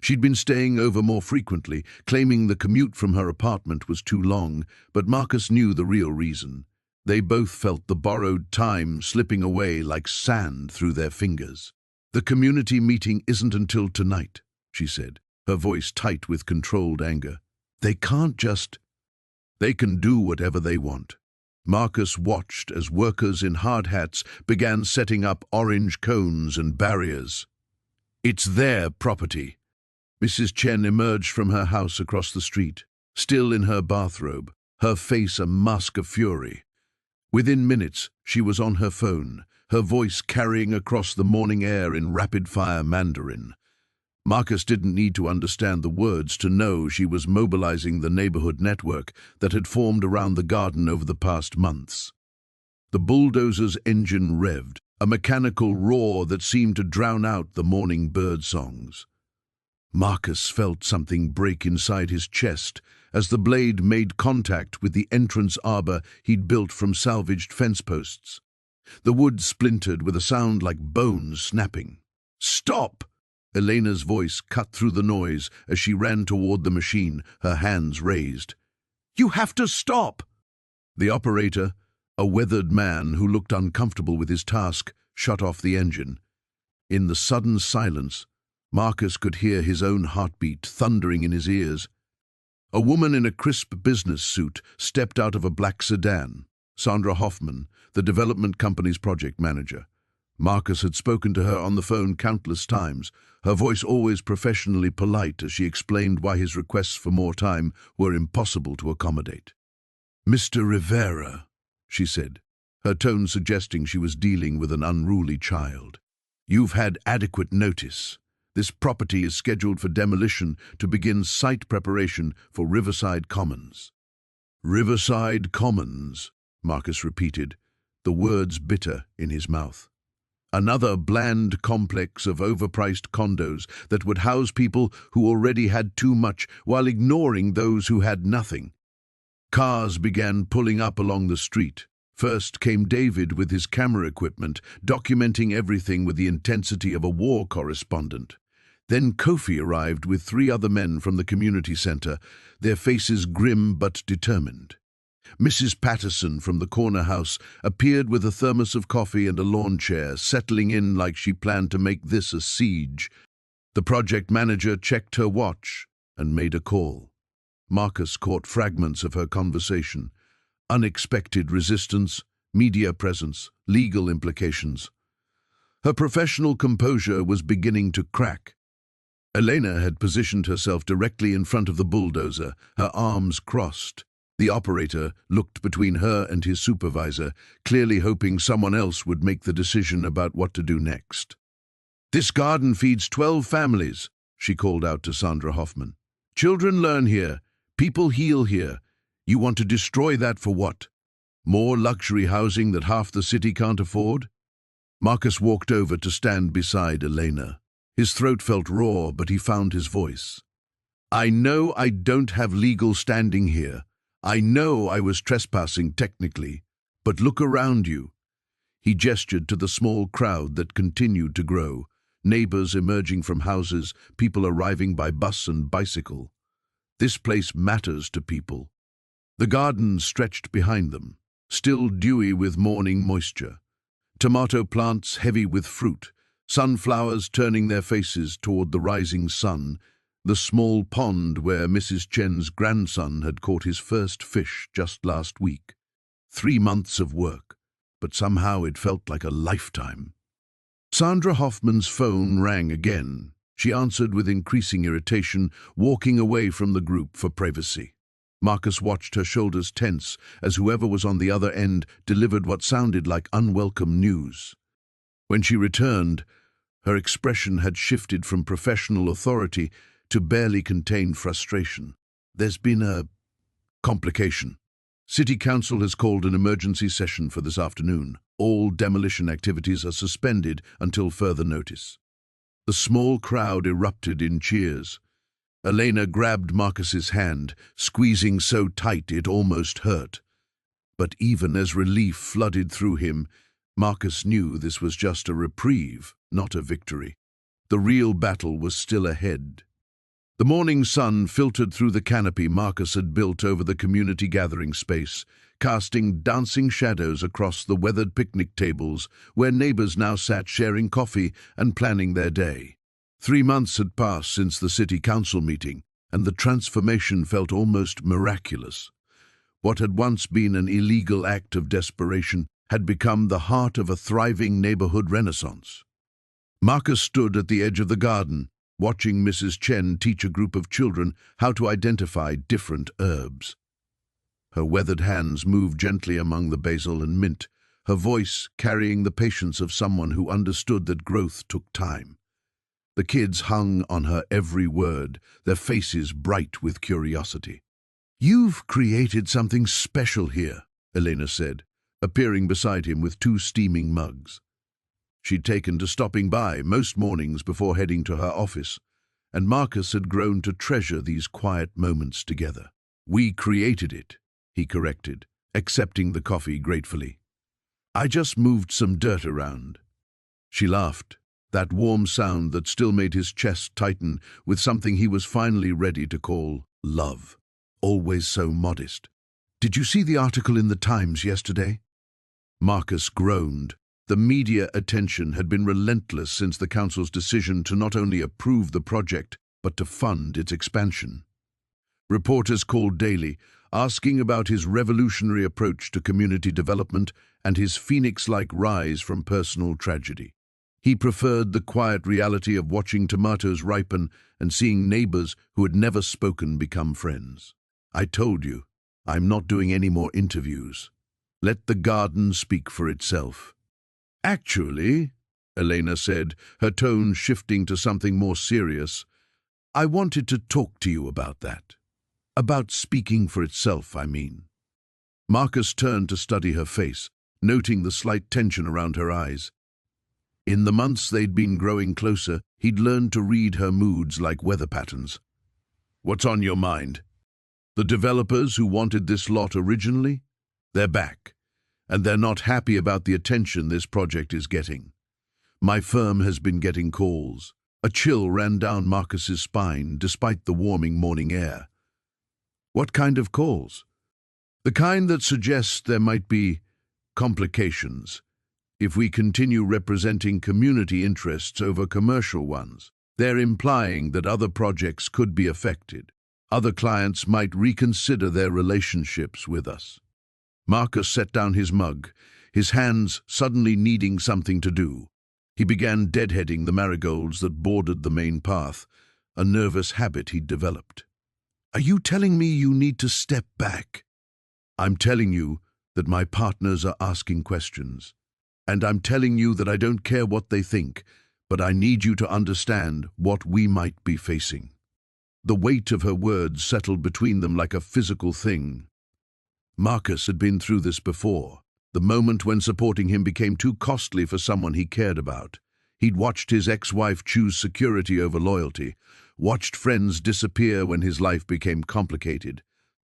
She'd been staying over more frequently, claiming the commute from her apartment was too long, but Marcus knew the real reason. They both felt the borrowed time slipping away like sand through their fingers. "The community meeting isn't until tonight," she said, her voice tight with controlled anger. "They can't just... They can do whatever they want." Marcus watched as workers in hard hats began setting up orange cones and barriers. "It's their property." Mrs. Chen emerged from her house across the street, still in her bathrobe, her face a mask of fury. Within minutes, she was on her phone, her voice carrying across the morning air in rapid-fire Mandarin. Marcus didn't need to understand the words to know she was mobilizing the neighborhood network that had formed around the garden over the past months. The bulldozer's engine revved, a mechanical roar that seemed to drown out the morning bird songs. Marcus felt something break inside his chest as the blade made contact with the entrance arbor he'd built from salvaged fence posts. The wood splintered with a sound like bones snapping. "Stop!" Elena's voice cut through the noise as she ran toward the machine, her hands raised. "You have to stop!" The operator, a weathered man who looked uncomfortable with his task, shut off the engine. In the sudden silence, Marcus could hear his own heartbeat thundering in his ears. A woman in a crisp business suit stepped out of a black sedan, Sandra Hoffman, the development company's project manager. Marcus had spoken to her on the phone countless times, her voice always professionally polite as she explained why his requests for more time were impossible to accommodate. "Mr. Rivera," she said, her tone suggesting she was dealing with an unruly child. "You've had adequate notice. This property is scheduled for demolition to begin site preparation for Riverside Commons." "Riverside Commons," Marcus repeated, the words bitter in his mouth. Another bland complex of overpriced condos that would house people who already had too much while ignoring those who had nothing. Cars began pulling up along the street. First came David with his camera equipment, documenting everything with the intensity of a war correspondent. Then Kofi arrived with 3 other men from the community center, their faces grim but determined. Mrs. Patterson from the corner house appeared with a thermos of coffee and a lawn chair, settling in like she planned to make this a siege. The project manager checked her watch and made a call. Marcus caught fragments of her conversation. Unexpected resistance, media presence, legal implications. Her professional composure was beginning to crack. Elena had positioned herself directly in front of the bulldozer, her arms crossed. The operator looked between her and his supervisor, clearly hoping someone else would make the decision about what to do next. "This garden feeds 12 families," she called out to Sandra Hoffman. "Children learn here. People heal here. You want to destroy that for what? More luxury housing that half the city can't afford?" Marcus walked over to stand beside Elena. His throat felt raw, but he found his voice. I know I don't have legal standing here. I know I was trespassing technically, but look around you. He gestured to the small crowd that continued to grow, neighbors emerging from houses, people arriving by bus and bicycle. This place matters to people. The garden stretched behind them, still dewy with morning moisture. Tomato plants heavy with fruit, sunflowers turning their faces toward the rising sun, the small pond where Mrs. Chen's grandson had caught his first fish just last week. 3 months of work, but somehow it felt like a lifetime. Sandra Hoffman's phone rang again. She answered with increasing irritation, walking away from the group for privacy. Marcus watched her shoulders tense as whoever was on the other end delivered what sounded like unwelcome news. When she returned, her expression had shifted from professional authority to barely contained frustration. There's been a complication. City Council has called an emergency session for this afternoon. All demolition activities are suspended until further notice. The small crowd erupted in cheers. Elena grabbed Marcus's hand, squeezing so tight it almost hurt. But even as relief flooded through him, Marcus knew this was just a reprieve, not a victory. The real battle was still ahead. The morning sun filtered through the canopy Marcus had built over the community gathering space, casting dancing shadows across the weathered picnic tables where neighbors now sat sharing coffee and planning their day. 3 months had passed since the city council meeting, and the transformation felt almost miraculous. What had once been an illegal act of desperation had become the heart of a thriving neighborhood renaissance. Marcus stood at the edge of the garden, watching Mrs. Chen teach a group of children how to identify different herbs. Her weathered hands moved gently among the basil and mint, her voice carrying the patience of someone who understood that growth took time. The kids hung on her every word, their faces bright with curiosity. "You've created something special here," Elena said, appearing beside him with 2 steaming mugs. She'd taken to stopping by most mornings before heading to her office, and Marcus had grown to treasure these quiet moments together. "We created it," he corrected, accepting the coffee gratefully. "I just moved some dirt around." She laughed, that warm sound that still made his chest tighten with something he was finally ready to call love. Always so modest. "Did you see the article in the Times yesterday?" Marcus groaned. The media attention had been relentless since the council's decision to not only approve the project, but to fund its expansion. Reporters called daily, asking about his revolutionary approach to community development and his phoenix-like rise from personal tragedy. He preferred the quiet reality of watching tomatoes ripen and seeing neighbors who had never spoken become friends. "I told you, I'm not doing any more interviews. Let the garden speak for itself." "Actually," Elena said, her tone shifting to something more serious, "I wanted to talk to you about that. About speaking for itself, I mean." Marcus turned to study her face, noting the slight tension around her eyes. In the months they'd been growing closer, he'd learned to read her moods like weather patterns. "What's on your mind?" "The developers who wanted this lot originally? They're back, and they're not happy about the attention this project is getting. My firm has been getting calls." A chill ran down Marcus's spine despite the warming morning air. "What kind of calls?" "The kind that suggests there might be complications if we continue representing community interests over commercial ones. They're implying that other projects could be affected. Other clients might reconsider their relationships with us." Marcus set down his mug, his hands suddenly needing something to do. He began deadheading the marigolds that bordered the main path, a nervous habit he'd developed. "Are you telling me you need to step back?" "I'm telling you that my partners are asking questions. And I'm telling you that I don't care what they think, but I need you to understand what we might be facing." The weight of her words settled between them like a physical thing. Marcus had been through this before, the moment when supporting him became too costly for someone he cared about. He'd watched his ex-wife choose security over loyalty, watched friends disappear when his life became complicated.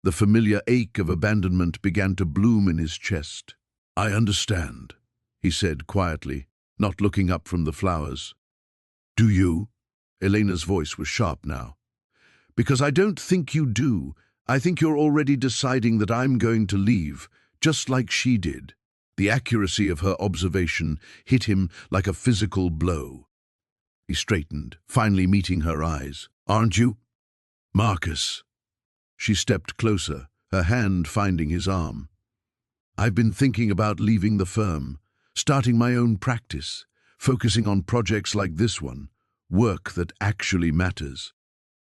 The familiar ache of abandonment began to bloom in his chest. "I understand," he said quietly, not looking up from the flowers. "Do you?" Elena's voice was sharp now. "Because I don't think you do. I think you're already deciding that I'm going to leave, just like she did." The accuracy of her observation hit him like a physical blow. He straightened, finally meeting her eyes. "Aren't you?" "Marcus." She stepped closer, her hand finding his arm. "I've been thinking about leaving the firm, starting my own practice, focusing on projects like this one, work that actually matters."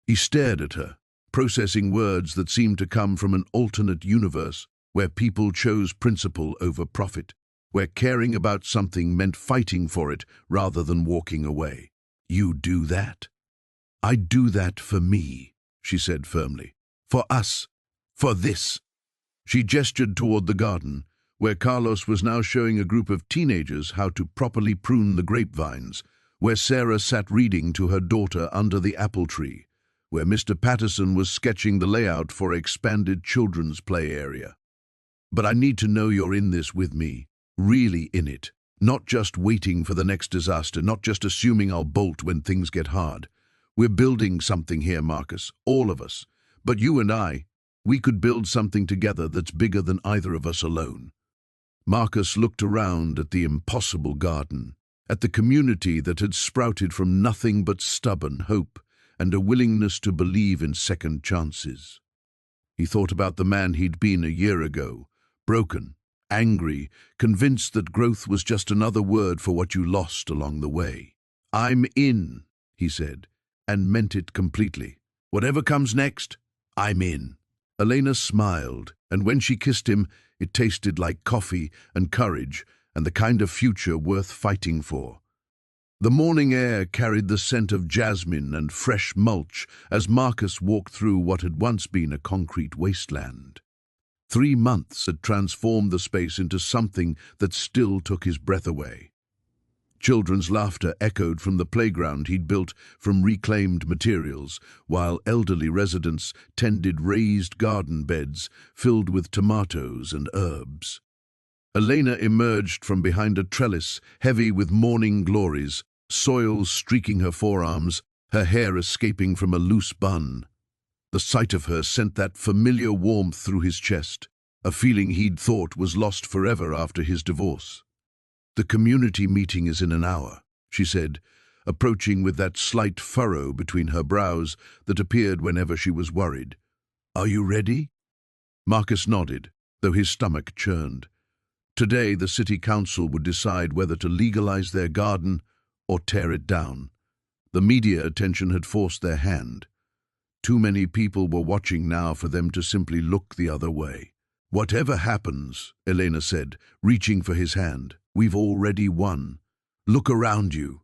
He stared at her, processing words that seemed to come from an alternate universe where people chose principle over profit, where caring about something meant fighting for it rather than walking away. "You do that?" "I do that for me," she said firmly. "For us. For this." She gestured toward the garden, where Carlos was now showing a group of teenagers how to properly prune the grapevines, where Sarah sat reading to her daughter under the apple tree, where Mr. Patterson was sketching the layout for expanded children's play area. "But I need to know you're in this with me, really in it, not just waiting for the next disaster, not just assuming I'll bolt when things get hard. We're building something here, Marcus, all of us. But you and I, we could build something together that's bigger than either of us alone." Marcus looked around at the impossible garden, at the community that had sprouted from nothing but stubborn hope and a willingness to believe in second chances. He thought about the man he'd been a year ago, broken, angry, convinced that growth was just another word for what you lost along the way. "I'm in," he said, and meant it completely. "Whatever comes next, I'm in." Elena smiled, and when she kissed him, it tasted like coffee and courage and the kind of future worth fighting for. The morning air carried the scent of jasmine and fresh mulch as Marcus walked through what had once been a concrete wasteland. 3 months had transformed the space into something that still took his breath away. Children's laughter echoed from the playground he'd built from reclaimed materials, while elderly residents tended raised garden beds filled with tomatoes and herbs. Elena emerged from behind a trellis heavy with morning glories, soil streaking her forearms, her hair escaping from a loose bun. The sight of her sent that familiar warmth through his chest, a feeling he'd thought was lost forever after his divorce. "The community meeting is in an hour," she said, approaching with that slight furrow between her brows that appeared whenever she was worried. "Are you ready?" Marcus nodded, though his stomach churned. Today the city council would decide whether to legalize their garden or tear it down. The media attention had forced their hand. Too many people were watching now for them to simply look the other way. "Whatever happens," Elena said, reaching for his hand, "we've already won. Look around you."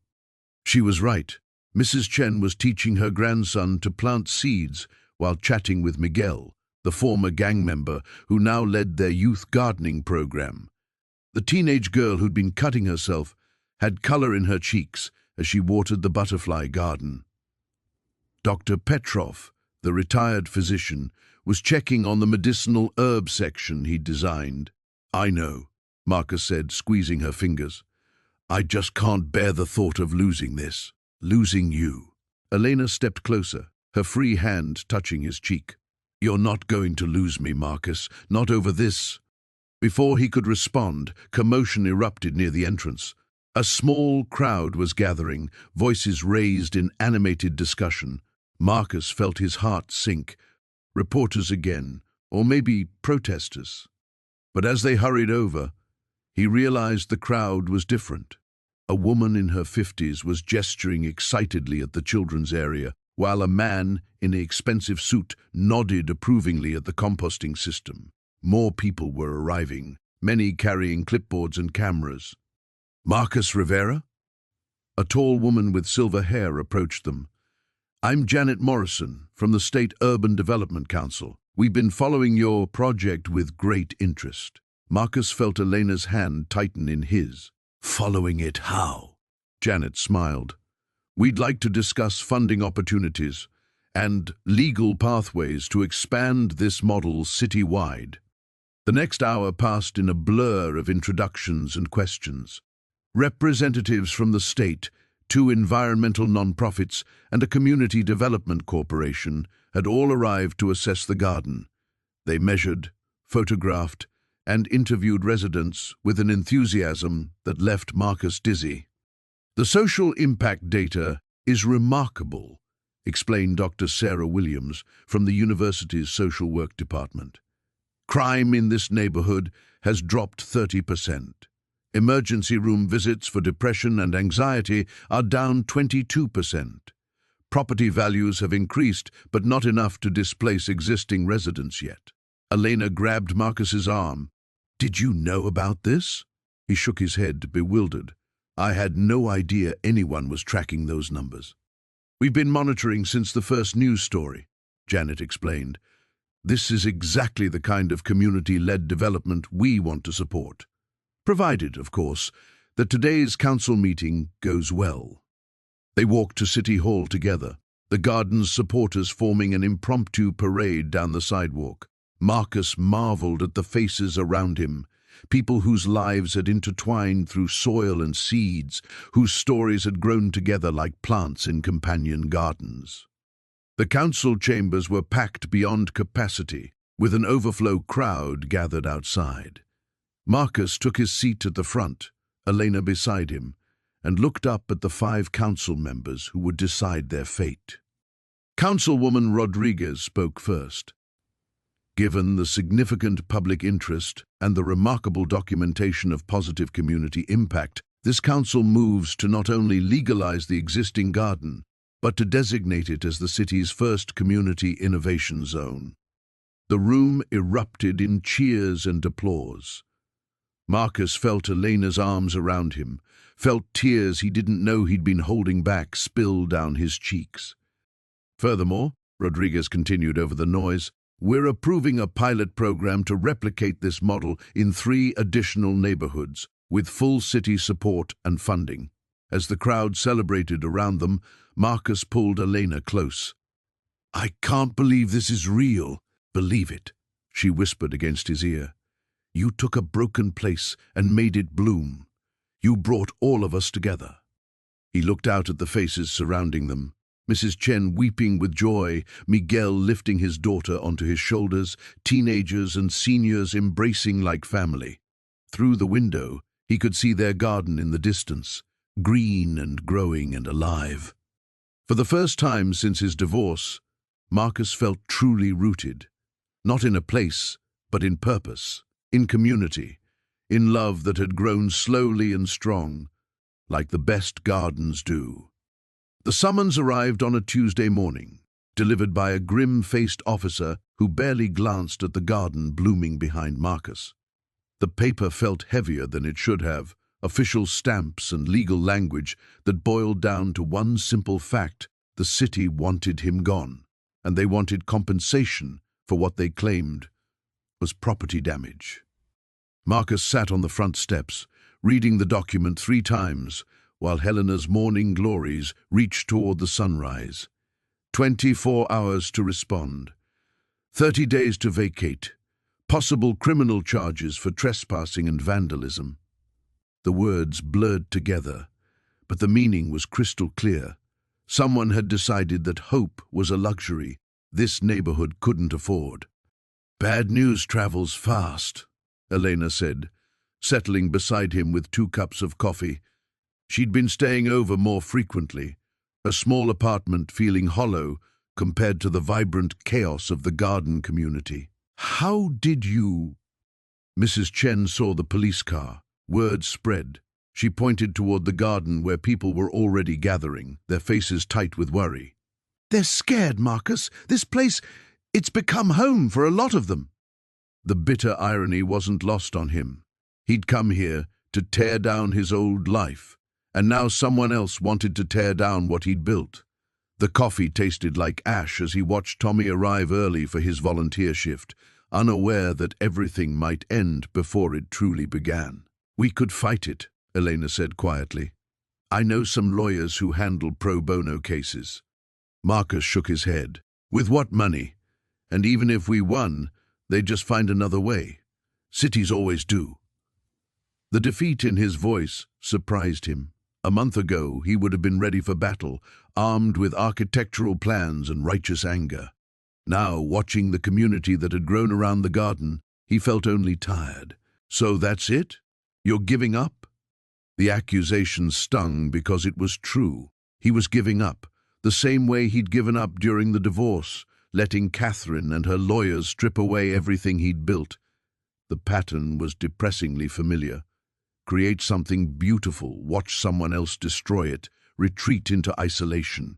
She was right. Mrs. Chen was teaching her grandson to plant seeds while chatting with Miguel, the former gang member who now led their youth gardening program. The teenage girl who'd been cutting herself had color in her cheeks as she watered the butterfly garden. Dr. Petrov, the retired physician, was checking on the medicinal herb section he'd designed. "I know," Marcus said, squeezing her fingers. "I just can't bear the thought of losing this. Losing you." Elena stepped closer, her free hand touching his cheek. "You're not going to lose me, Marcus, not over this." Before he could respond, commotion erupted near the entrance. A small crowd was gathering, voices raised in animated discussion. Marcus felt his heart sink. Reporters again, or maybe protesters. But as they hurried over, he realized the crowd was different. A woman in her 50s was gesturing excitedly at the children's area, while a man in an expensive suit nodded approvingly at the composting system. More people were arriving, many carrying clipboards and cameras. "Marcus Rivera?" A tall woman with silver hair approached them. "I'm Janet Morrison from the State Urban Development Council. We've been following your project with great interest." Marcus felt Elena's hand tighten in his. "Following it how?" Janet smiled. We'd like to discuss funding opportunities and legal pathways to expand this model citywide. The next hour passed in a blur of introductions and questions. Representatives from the state, two environmental nonprofits, and a community development corporation had all arrived to assess the garden. They measured, photographed, and interviewed residents with an enthusiasm that left Marcus dizzy. The social impact data is remarkable, explained Dr. Sarah Williams from the university's social work department. Crime in this neighborhood has dropped 30%. Emergency room visits for depression and anxiety are down 22%. Property values have increased, but not enough to displace existing residents yet. Elena grabbed Marcus's arm. "Did you know about this?" He shook his head, bewildered. "I had no idea anyone was tracking those numbers." "We've been monitoring since the first news story," Janet explained. "This is exactly the kind of community-led development we want to support. Provided, of course, that today's council meeting goes well." They walked to City Hall together, the garden's supporters forming an impromptu parade down the sidewalk. Marcus marveled at the faces around him, people whose lives had intertwined through soil and seeds, whose stories had grown together like plants in companion gardens. The council chambers were packed beyond capacity, with an overflow crowd gathered outside. Marcus took his seat at the front, Elena beside him, and looked up at the 5 council members who would decide their fate. Councilwoman Rodriguez spoke first. "Given the significant public interest and the remarkable documentation of positive community impact, this council moves to not only legalize the existing garden, but to designate it as the city's first community innovation zone." The room erupted in cheers and applause. Marcus felt Elena's arms around him, felt tears he didn't know he'd been holding back spill down his cheeks. "Furthermore," Rodriguez continued over the noise, "we're approving a pilot program to replicate this model in 3 additional neighborhoods, with full city support and funding." As the crowd celebrated around them, Marcus pulled Elena close. "I can't believe this is real." "Believe it," she whispered against his ear. "You took a broken place and made it bloom. You brought all of us together." He looked out at the faces surrounding them. Mrs. Chen weeping with joy, Miguel lifting his daughter onto his shoulders, teenagers and seniors embracing like family. Through the window, he could see their garden in the distance, green and growing and alive. For the first time since his divorce, Marcus felt truly rooted, not in a place, but in purpose, in community, in love that had grown slowly and strong, like the best gardens do. The summons arrived on a Tuesday morning, delivered by a grim-faced officer who barely glanced at the garden blooming behind Marcus. The paper felt heavier than it should have, official stamps and legal language that boiled down to one simple fact: the city wanted him gone, and they wanted compensation for what they claimed was property damage. Marcus sat on the front steps, reading the document 3 times, while Helena's morning glories reached toward the sunrise. 24 hours to respond. 30 days to vacate. Possible criminal charges for trespassing and vandalism. The words blurred together, but the meaning was crystal clear. Someone had decided that hope was a luxury this neighborhood couldn't afford. "Bad news travels fast," Elena said, settling beside him with 2 cups of coffee. She'd been staying over more frequently, a small apartment feeling hollow compared to the vibrant chaos of the garden community. "How did you—" Mrs. Chen saw the police car. Word spread. She pointed toward the garden where people were already gathering, their faces tight with worry. "They're scared, Marcus. This place, it's become home for a lot of them." The bitter irony wasn't lost on him. He'd come here to tear down his old life, and now someone else wanted to tear down what he'd built. The coffee tasted like ash as he watched Tommy arrive early for his volunteer shift, unaware that everything might end before it truly began. "We could fight it," Elena said quietly. I know some lawyers who handle pro bono cases. Marcus shook his head. With what money? And even if we won, they'd just find another way. Cities always do. The defeat in his voice surprised him. A month ago, he would have been ready for battle, armed with architectural plans and righteous anger. Now, watching the community that had grown around the garden, he felt only tired. So that's it? You're giving up? The accusation stung because it was true. He was giving up, the same way he'd given up during the divorce, letting Catherine and her lawyers strip away everything he'd built. The pattern was depressingly familiar. Create something beautiful, watch someone else destroy it, retreat into isolation.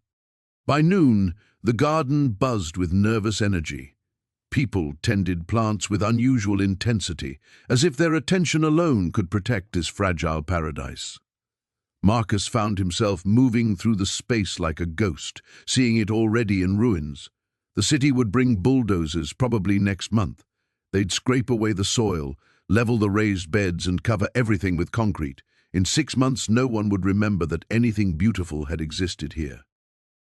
By noon, the garden buzzed with nervous energy. People tended plants with unusual intensity, as if their attention alone could protect this fragile paradise. Marcus found himself moving through the space like a ghost, seeing it already in ruins. The city would bring bulldozers probably next month. They'd scrape away the soil, level the raised beds and cover everything with concrete. In 6 months, no one would remember that anything beautiful had existed here.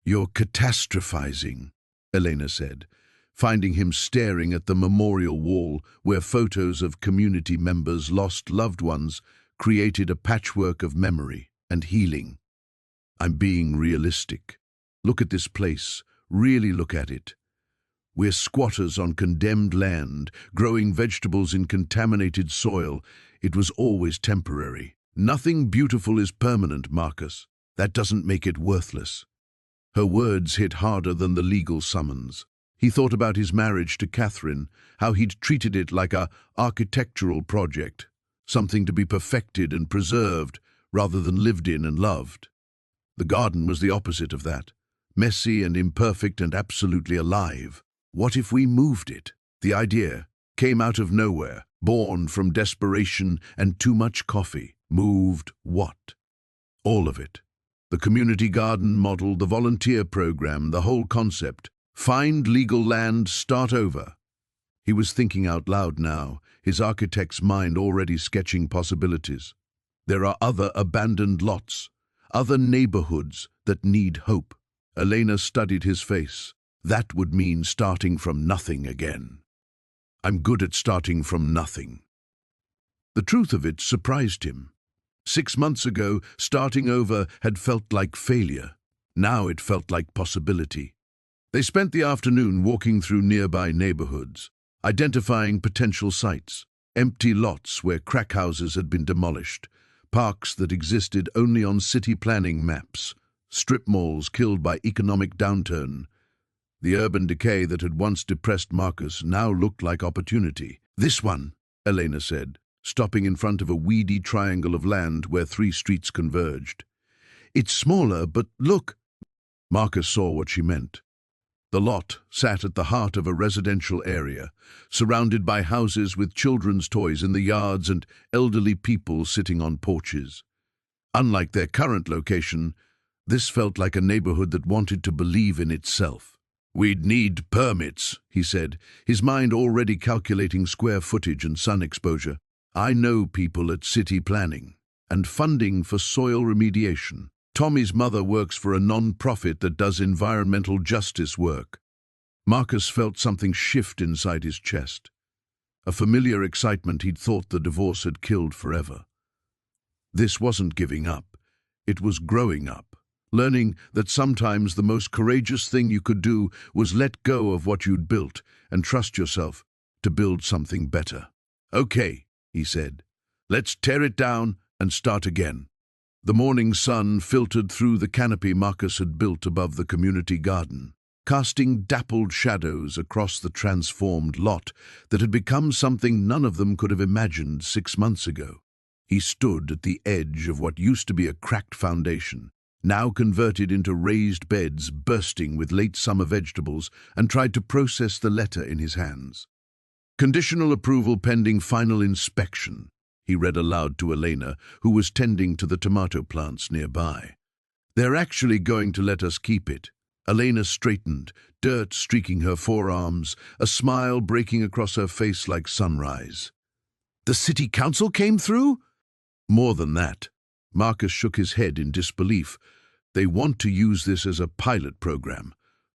"You're catastrophizing," Elena said, finding him staring at the memorial wall where photos of community members, lost loved ones, created a patchwork of memory and healing. "I'm being realistic. Look at this place. Really look at it. We're squatters on condemned land, growing vegetables in contaminated soil. It was always temporary. Nothing beautiful is permanent, Marcus. That doesn't make it worthless." Her words hit harder than the legal summons. He thought about his marriage to Catherine, how he'd treated it like an architectural project, something to be perfected and preserved rather than lived in and loved. The garden was the opposite of that, messy and imperfect and absolutely alive. What if we moved it? The idea came out of nowhere, born from desperation and too much coffee. Moved what? All of it. The community garden model, the volunteer program, the whole concept. Find legal land, start over. He was thinking out loud now, his architect's mind already sketching possibilities. There are other abandoned lots, other neighborhoods that need hope. Elena studied his face. That would mean starting from nothing again. "I'm good at starting from nothing." The truth of it surprised him. 6 months ago, starting over had felt like failure. Now it felt like possibility. They spent the afternoon walking through nearby neighborhoods, identifying potential sites, empty lots where crack houses had been demolished, parks that existed only on city planning maps, strip malls killed by economic downturn. The urban decay that had once depressed Marcus now looked like opportunity. "This one," Elena said, stopping in front of a weedy triangle of land where 3 streets converged. "It's smaller, but look." Marcus saw what she meant. The lot sat at the heart of a residential area, surrounded by houses with children's toys in the yards and elderly people sitting on porches. Unlike their current location, this felt like a neighborhood that wanted to believe in itself. "We'd need permits," he said, his mind already calculating square footage and sun exposure. "I know people at city planning and funding for soil remediation. Tommy's mother works for a non-profit that does environmental justice work." Marcus felt something shift inside his chest. A familiar excitement he'd thought the divorce had killed forever. This wasn't giving up. It was growing up, learning that sometimes the most courageous thing you could do was let go of what you'd built and trust yourself to build something better. "Okay," he said, "let's tear it down and start again." The morning sun filtered through the canopy Marcus had built above the community garden, casting dappled shadows across the transformed lot that had become something none of them could have imagined 6 months ago. He stood at the edge of what used to be a cracked foundation, now converted into raised beds bursting with late summer vegetables, and tried to process the letter in his hands. "Conditional approval pending final inspection," he read aloud to Elena, who was tending to the tomato plants nearby. "They're actually going to let us keep it." Elena straightened, dirt streaking her forearms, a smile breaking across her face like sunrise. "The city council came through?" "More than that. Marcus shook his head in disbelief. They want to use this as a pilot program.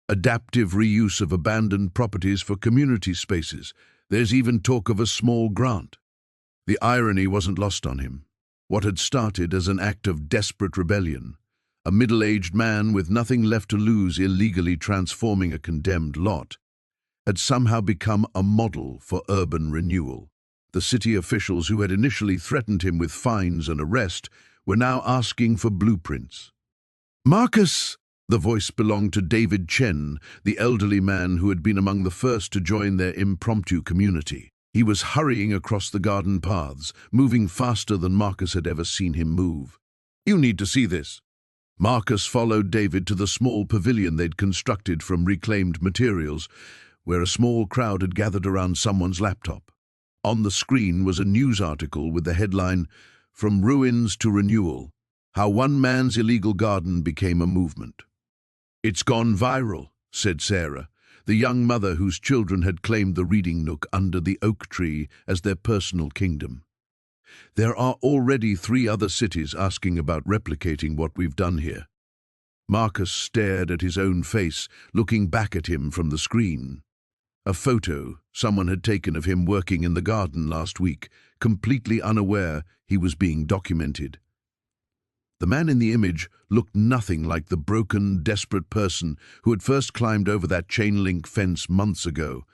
Adaptive reuse of abandoned properties for community spaces. There's even talk of a small grant. The irony wasn't lost on him. What had started as an act of desperate rebellion, a middle-aged man with nothing left to lose illegally transforming a condemned lot, had somehow become a model for urban renewal. The city officials who had initially threatened him with fines and arrest were now asking for blueprints. "Marcus!" The voice belonged to David Chen, the elderly man who had been among the first to join their impromptu community. He was hurrying across the garden paths, moving faster than Marcus had ever seen him move. "You need to see this." Marcus followed David to the small pavilion they'd constructed from reclaimed materials, where a small crowd had gathered around someone's laptop. On the screen was a news article with the headline, "From Ruins to Renewal, How One Man's Illegal Garden Became a Movement." "It's gone viral," said Sarah, the young mother whose children had claimed the reading nook under the oak tree as their personal kingdom. "There are already 3 other cities asking about replicating what we've done here." Marcus stared at his own face, looking back at him from the screen. A photo someone had taken of him working in the garden last week, completely unaware he was being documented. The man in the image looked nothing like the broken, desperate person who had first climbed over that chain-link fence months ago.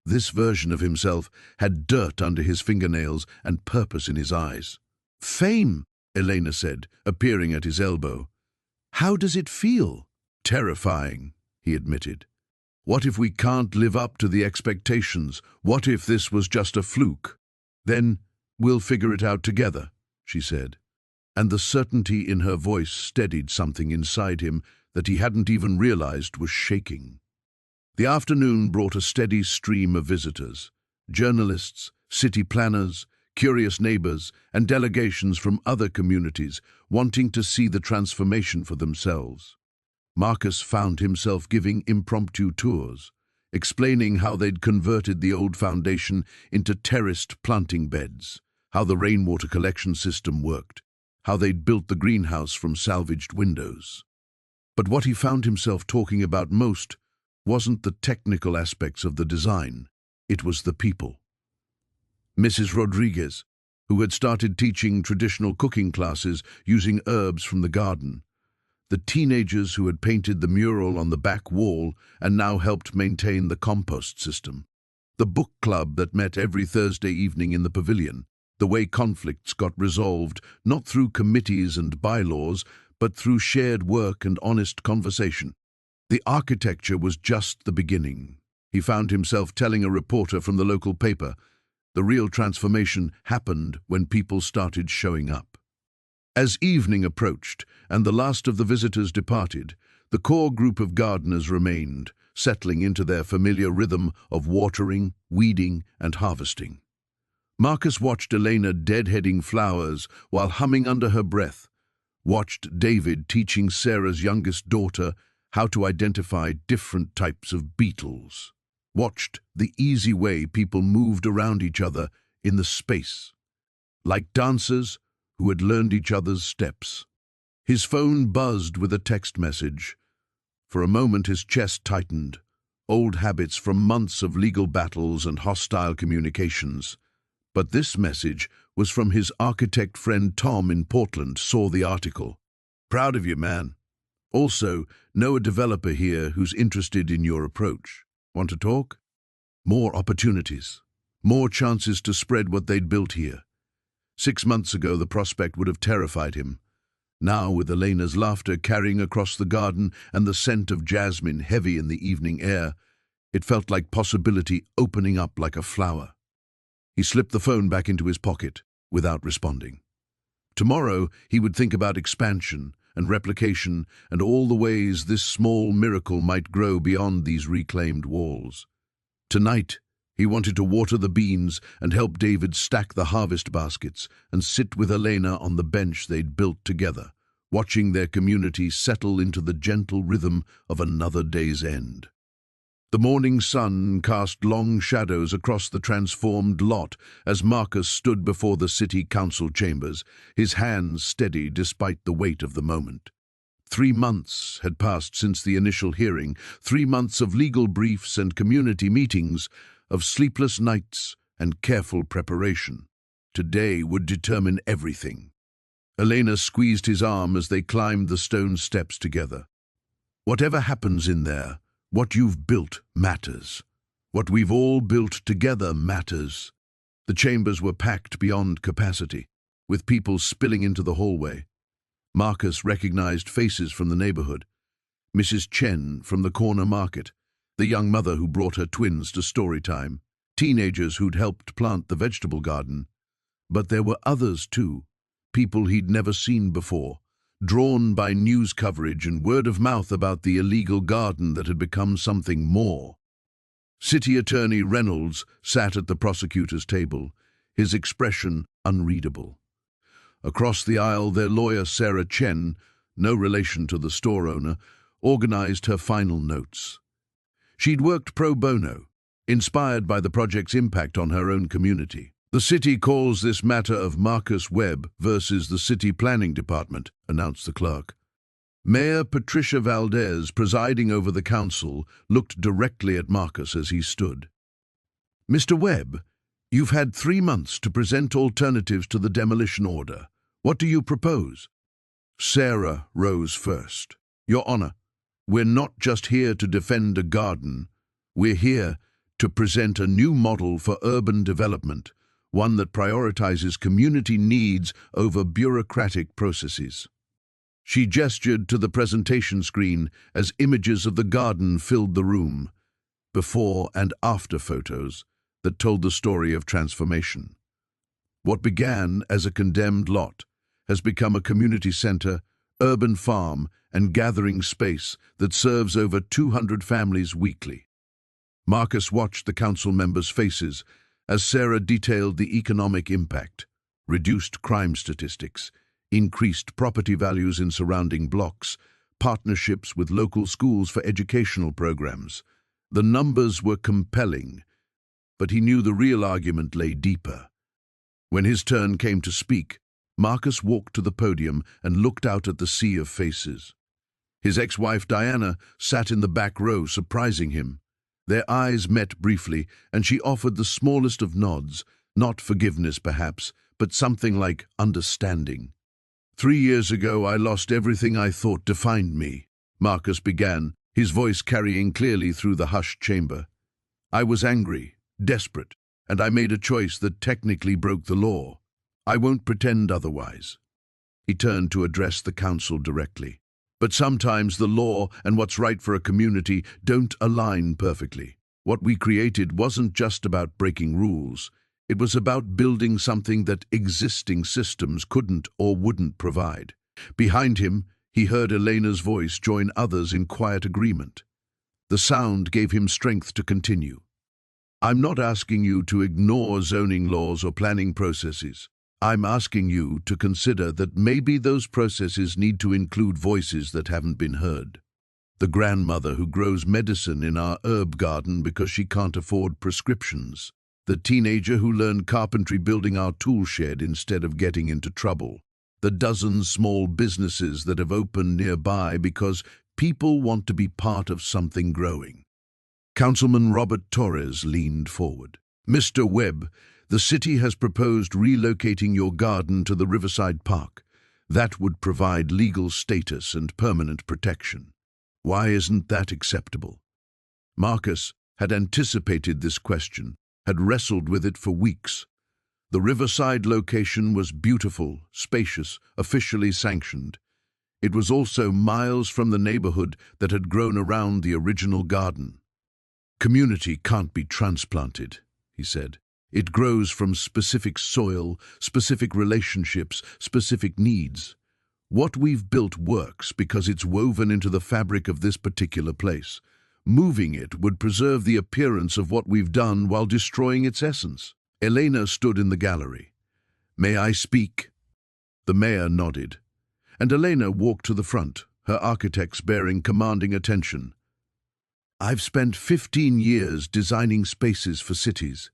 This version of himself had dirt under his fingernails and purpose in his eyes. "Fame," Elena said, appearing at his elbow. "How does it feel?" "Terrifying," he admitted. "What if we can't live up to the expectations? What if this was just a fluke?" "Then we'll figure it out together," she said. And the certainty in her voice steadied something inside him that he hadn't even realized was shaking. The afternoon brought a steady stream of visitors, journalists, city planners, curious neighbors, and delegations from other communities wanting to see the transformation for themselves. Marcus found himself giving impromptu tours, explaining how they'd converted the old foundation into terraced planting beds, how the rainwater collection system worked, how they'd built the greenhouse from salvaged windows. But what he found himself talking about most wasn't the technical aspects of the design, it was the people. Mrs. Rodriguez, who had started teaching traditional cooking classes using herbs from the garden, the teenagers who had painted the mural on the back wall and now helped maintain the compost system, the book club that met every Thursday evening in the pavilion, the way conflicts got resolved not through committees and bylaws, but through shared work and honest conversation. The architecture was just the beginning. He found himself telling a reporter from the local paper, the real transformation happened when people started showing up. As evening approached and the last of the visitors departed, the core group of gardeners remained, settling into their familiar rhythm of watering, weeding, and harvesting. Marcus watched Elena deadheading flowers while humming under her breath, watched David teaching Sarah's youngest daughter how to identify different types of beetles, watched the easy way people moved around each other in the space, like dancers who had learned each other's steps. His phone buzzed with a text message. For a moment his chest tightened, old habits from months of legal battles and hostile communications. But this message was from his architect friend Tom in Portland. Saw the article. "Proud of you, man. Also, know a developer here who's interested in your approach. Want to talk?" More opportunities. More chances to spread what they'd built here. 6 months ago the prospect would have terrified him. Now, with Elena's laughter carrying across the garden and the scent of jasmine heavy in the evening air, it felt like possibility opening up like a flower. He slipped the phone back into his pocket without responding. Tomorrow he would think about expansion and replication and all the ways this small miracle might grow beyond these reclaimed walls. Tonight he wanted to water the beans and help David stack the harvest baskets and sit with Elena on the bench they'd built together, watching their community settle into the gentle rhythm of another day's end. The morning sun cast long shadows across the transformed lot as Marcus stood before the city council chambers, his hands steady despite the weight of the moment. 3 months had passed since the initial hearing, 3 months of legal briefs and community meetings, of sleepless nights and careful preparation. Today would determine everything. Elena squeezed his arm as they climbed the stone steps together. Whatever happens in there, what you've built matters. What we've all built together matters. The chambers were packed beyond capacity, with people spilling into the hallway. Marcus recognized faces from the neighborhood. Mrs. Chen from the corner market, the young mother who brought her twins to story time, teenagers who'd helped plant the vegetable garden. But there were others too, people he'd never seen before, drawn by news coverage and word of mouth about the illegal garden that had become something more. City Attorney Reynolds sat at the prosecutor's table, his expression unreadable. Across the aisle, their lawyer Sarah Chen, no relation to the store owner, organized her final notes. She'd worked pro bono, inspired by the project's impact on her own community. The city calls this matter of Marcus Webb versus the City Planning Department, announced the clerk. Mayor Patricia Valdez, presiding over the council, looked directly at Marcus as he stood. Mr. Webb, you've had 3 months to present alternatives to the demolition order. What do you propose? Sarah rose first. Your Honor, we're not just here to defend a garden. We're here to present a new model for urban development, one that prioritizes community needs over bureaucratic processes. She gestured to the presentation screen as images of the garden filled the room, before and after photos that told the story of transformation. What began as a condemned lot has become a community center, urban farm, and gathering space that serves over 200 families weekly. Marcus watched the council members' faces as Sarah detailed the economic impact: reduced crime statistics, increased property values in surrounding blocks, partnerships with local schools for educational programs. The numbers were compelling, but he knew the real argument lay deeper. When his turn came to speak, Marcus walked to the podium and looked out at the sea of faces. His ex-wife Diana sat in the back row, surprising him. Their eyes met briefly, and she offered the smallest of nods, not forgiveness perhaps, but something like understanding. 3 years ago I lost everything I thought defined me, Marcus began, his voice carrying clearly through the hushed chamber. I was angry, desperate, and I made a choice that technically broke the law. I won't pretend otherwise. He turned to address the council directly. But sometimes the law and what's right for a community don't align perfectly. What we created wasn't just about breaking rules. It was about building something that existing systems couldn't or wouldn't provide. Behind him, he heard Elena's voice join others in quiet agreement. The sound gave him strength to continue. I'm not asking you to ignore zoning laws or planning processes. I'm asking you to consider that maybe those processes need to include voices that haven't been heard. The grandmother who grows medicine in our herb garden because she can't afford prescriptions. The teenager who learned carpentry building our tool shed instead of getting into trouble. The dozen small businesses that have opened nearby because people want to be part of something growing. Councilman Robert Torres leaned forward. Mr. Webb, the city has proposed relocating your garden to the Riverside Park. That would provide legal status and permanent protection. Why isn't that acceptable? Marcus had anticipated this question, had wrestled with it for weeks. The Riverside location was beautiful, spacious, officially sanctioned. It was also miles from the neighborhood that had grown around the original garden. Community can't be transplanted, he said. It grows from specific soil, specific relationships, specific needs. What we've built works because it's woven into the fabric of this particular place. Moving it would preserve the appearance of what we've done while destroying its essence. Elena stood in the gallery. May I speak? The mayor nodded, and Elena walked to the front, her architects bearing commanding attention. I've spent 15 years designing spaces for cities.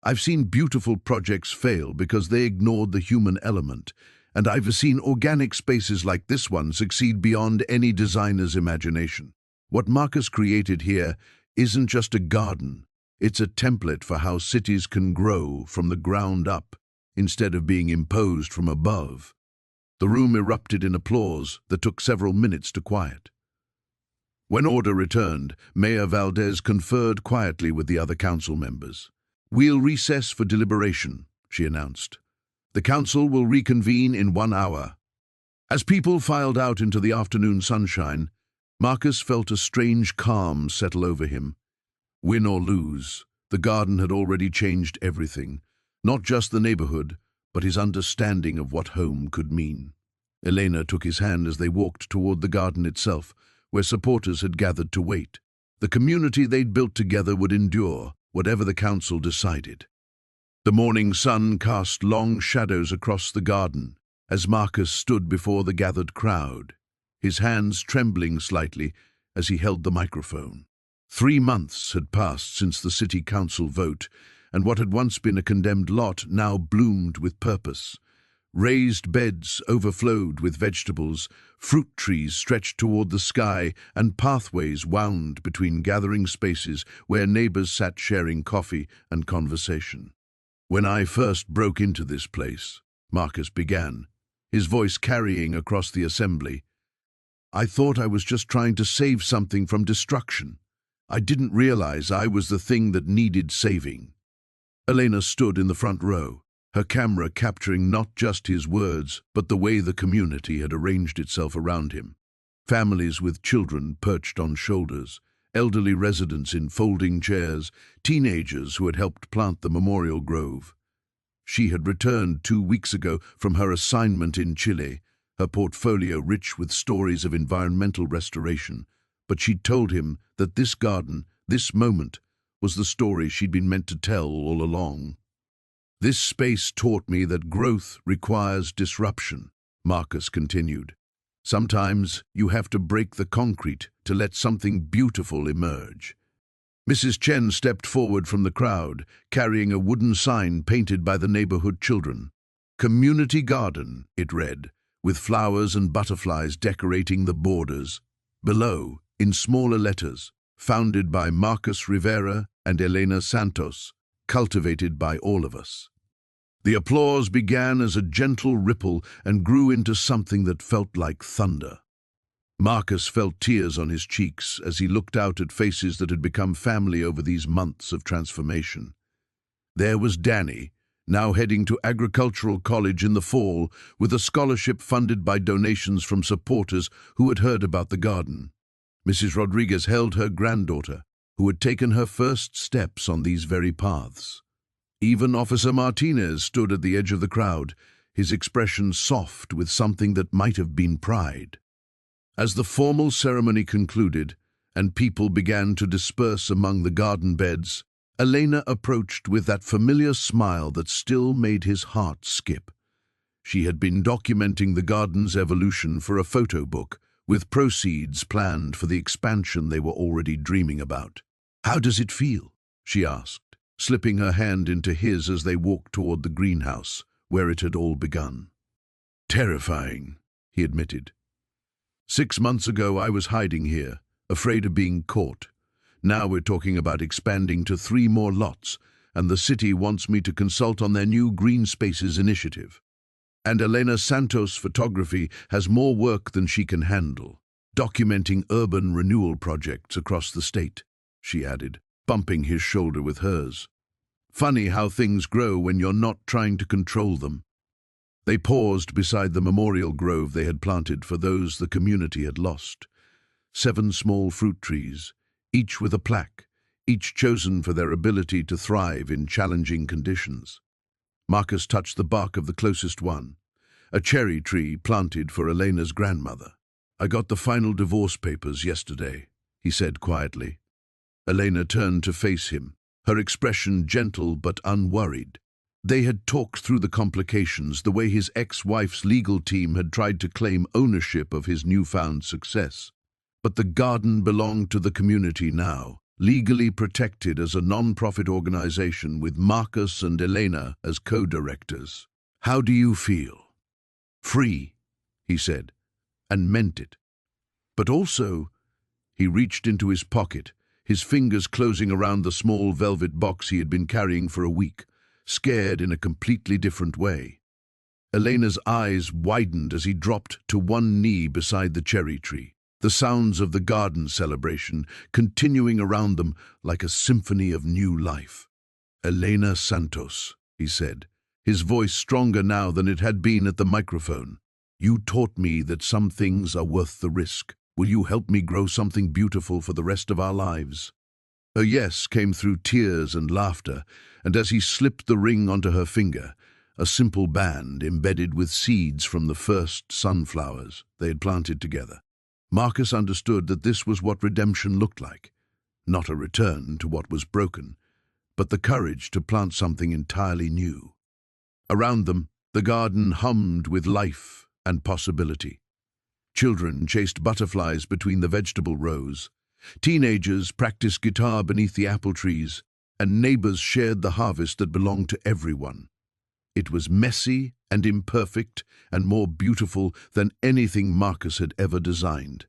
I've seen beautiful projects fail because they ignored the human element, and I've seen organic spaces like this one succeed beyond any designer's imagination. What Marcus created here isn't just a garden, it's a template for how cities can grow from the ground up instead of being imposed from above. The room erupted in applause that took several minutes to quiet. When order returned, Mayor Valdez conferred quietly with the other council members. "We'll recess for deliberation," she announced. "The council will reconvene in 1 hour." As people filed out into the afternoon sunshine, Marcus felt a strange calm settle over him. Win or lose, the garden had already changed everything, not just the neighborhood, but his understanding of what home could mean. Elena took his hand as they walked toward the garden itself, where supporters had gathered to wait. The community they'd built together would endure, whatever the council decided. The morning sun cast long shadows across the garden as Marcus stood before the gathered crowd, his hands trembling slightly as he held the microphone. 3 months had passed since the city council vote, and what had once been a condemned lot now bloomed with purpose. Raised beds overflowed with vegetables, fruit trees stretched toward the sky, and pathways wound between gathering spaces where neighbors sat sharing coffee and conversation. "When I first broke into this place," Marcus began, his voice carrying across the assembly, "I thought I was just trying to save something from destruction. I didn't realize I was the thing that needed saving." Elena stood in the front row, her camera capturing not just his words, but the way the community had arranged itself around him. Families with children perched on shoulders, elderly residents in folding chairs, teenagers who had helped plant the memorial grove. She had returned 2 weeks ago from her assignment in Chile, her portfolio rich with stories of environmental restoration, but she'd told him that this garden, this moment, was the story she'd been meant to tell all along. "This space taught me that growth requires disruption," Marcus continued. "Sometimes you have to break the concrete to let something beautiful emerge." Mrs. Chen stepped forward from the crowd, carrying a wooden sign painted by the neighborhood children. "Community Garden," it read, with flowers and butterflies decorating the borders. Below, in smaller letters, "Founded by Marcus Rivera and Elena Santos, cultivated by all of us." The applause began as a gentle ripple and grew into something that felt like thunder. Marcus felt tears on his cheeks as he looked out at faces that had become family over these months of transformation. There was Danny, now heading to agricultural college in the fall with a scholarship funded by donations from supporters who had heard about the garden. Mrs. Rodriguez held her granddaughter, who had taken her first steps on these very paths. Even Officer Martinez stood at the edge of the crowd, his expression soft with something that might have been pride. As the formal ceremony concluded, and people began to disperse among the garden beds, Elena approached with that familiar smile that still made his heart skip. She had been documenting the garden's evolution for a photo book, with proceeds planned for the expansion they were already dreaming about. "How does it feel?" she asked, slipping her hand into his as they walked toward the greenhouse, where it had all begun. "Terrifying," he admitted. 6 months ago I was hiding here, afraid of being caught. Now we're talking about expanding to 3 more lots, and the city wants me to consult on their new Green Spaces initiative. And Elena Santos Photography has more work than she can handle, documenting urban renewal projects across the state," she added, bumping his shoulder with hers. "Funny how things grow when you're not trying to control them." They paused beside the memorial grove they had planted for those the community had lost. 7 small fruit trees, each with a plaque, each chosen for their ability to thrive in challenging conditions. Marcus touched the bark of the closest one, a cherry tree planted for Elena's grandmother. "I got the final divorce papers yesterday," he said quietly. Elena turned to face him, her expression gentle but unworried. They had talked through the complications, the way his ex-wife's legal team had tried to claim ownership of his newfound success. But the garden belonged to the community now, legally protected as a non-profit organization with Marcus and Elena as co-directors. "How do you feel?" "Free," he said, and meant it. But also, he reached into his pocket, his fingers closing around the small velvet box he had been carrying for a week, scared in a completely different way. Elena's eyes widened as he dropped to one knee beside the cherry tree, the sounds of the garden celebration continuing around them like a symphony of new life. "Elena Santos," he said, his voice stronger now than it had been at the microphone. "You taught me that some things are worth the risk. Will you help me grow something beautiful for the rest of our lives?" A yes came through tears and laughter, and as he slipped the ring onto her finger, a simple band embedded with seeds from the first sunflowers they had planted together, Marcus understood that this was what redemption looked like. Not a return to what was broken, but the courage to plant something entirely new. Around them, the garden hummed with life and possibility. Children chased butterflies between the vegetable rows. Teenagers practiced guitar beneath the apple trees, and neighbors shared the harvest that belonged to everyone. It was messy and imperfect and more beautiful than anything Marcus had ever designed.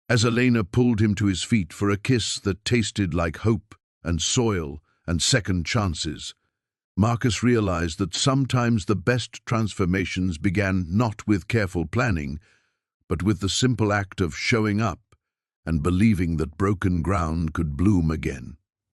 As Elena pulled him to his feet for a kiss that tasted like hope and soil and second chances, Marcus realized that sometimes the best transformations began not with careful planning, but with the simple act of showing up and believing that broken ground could bloom again.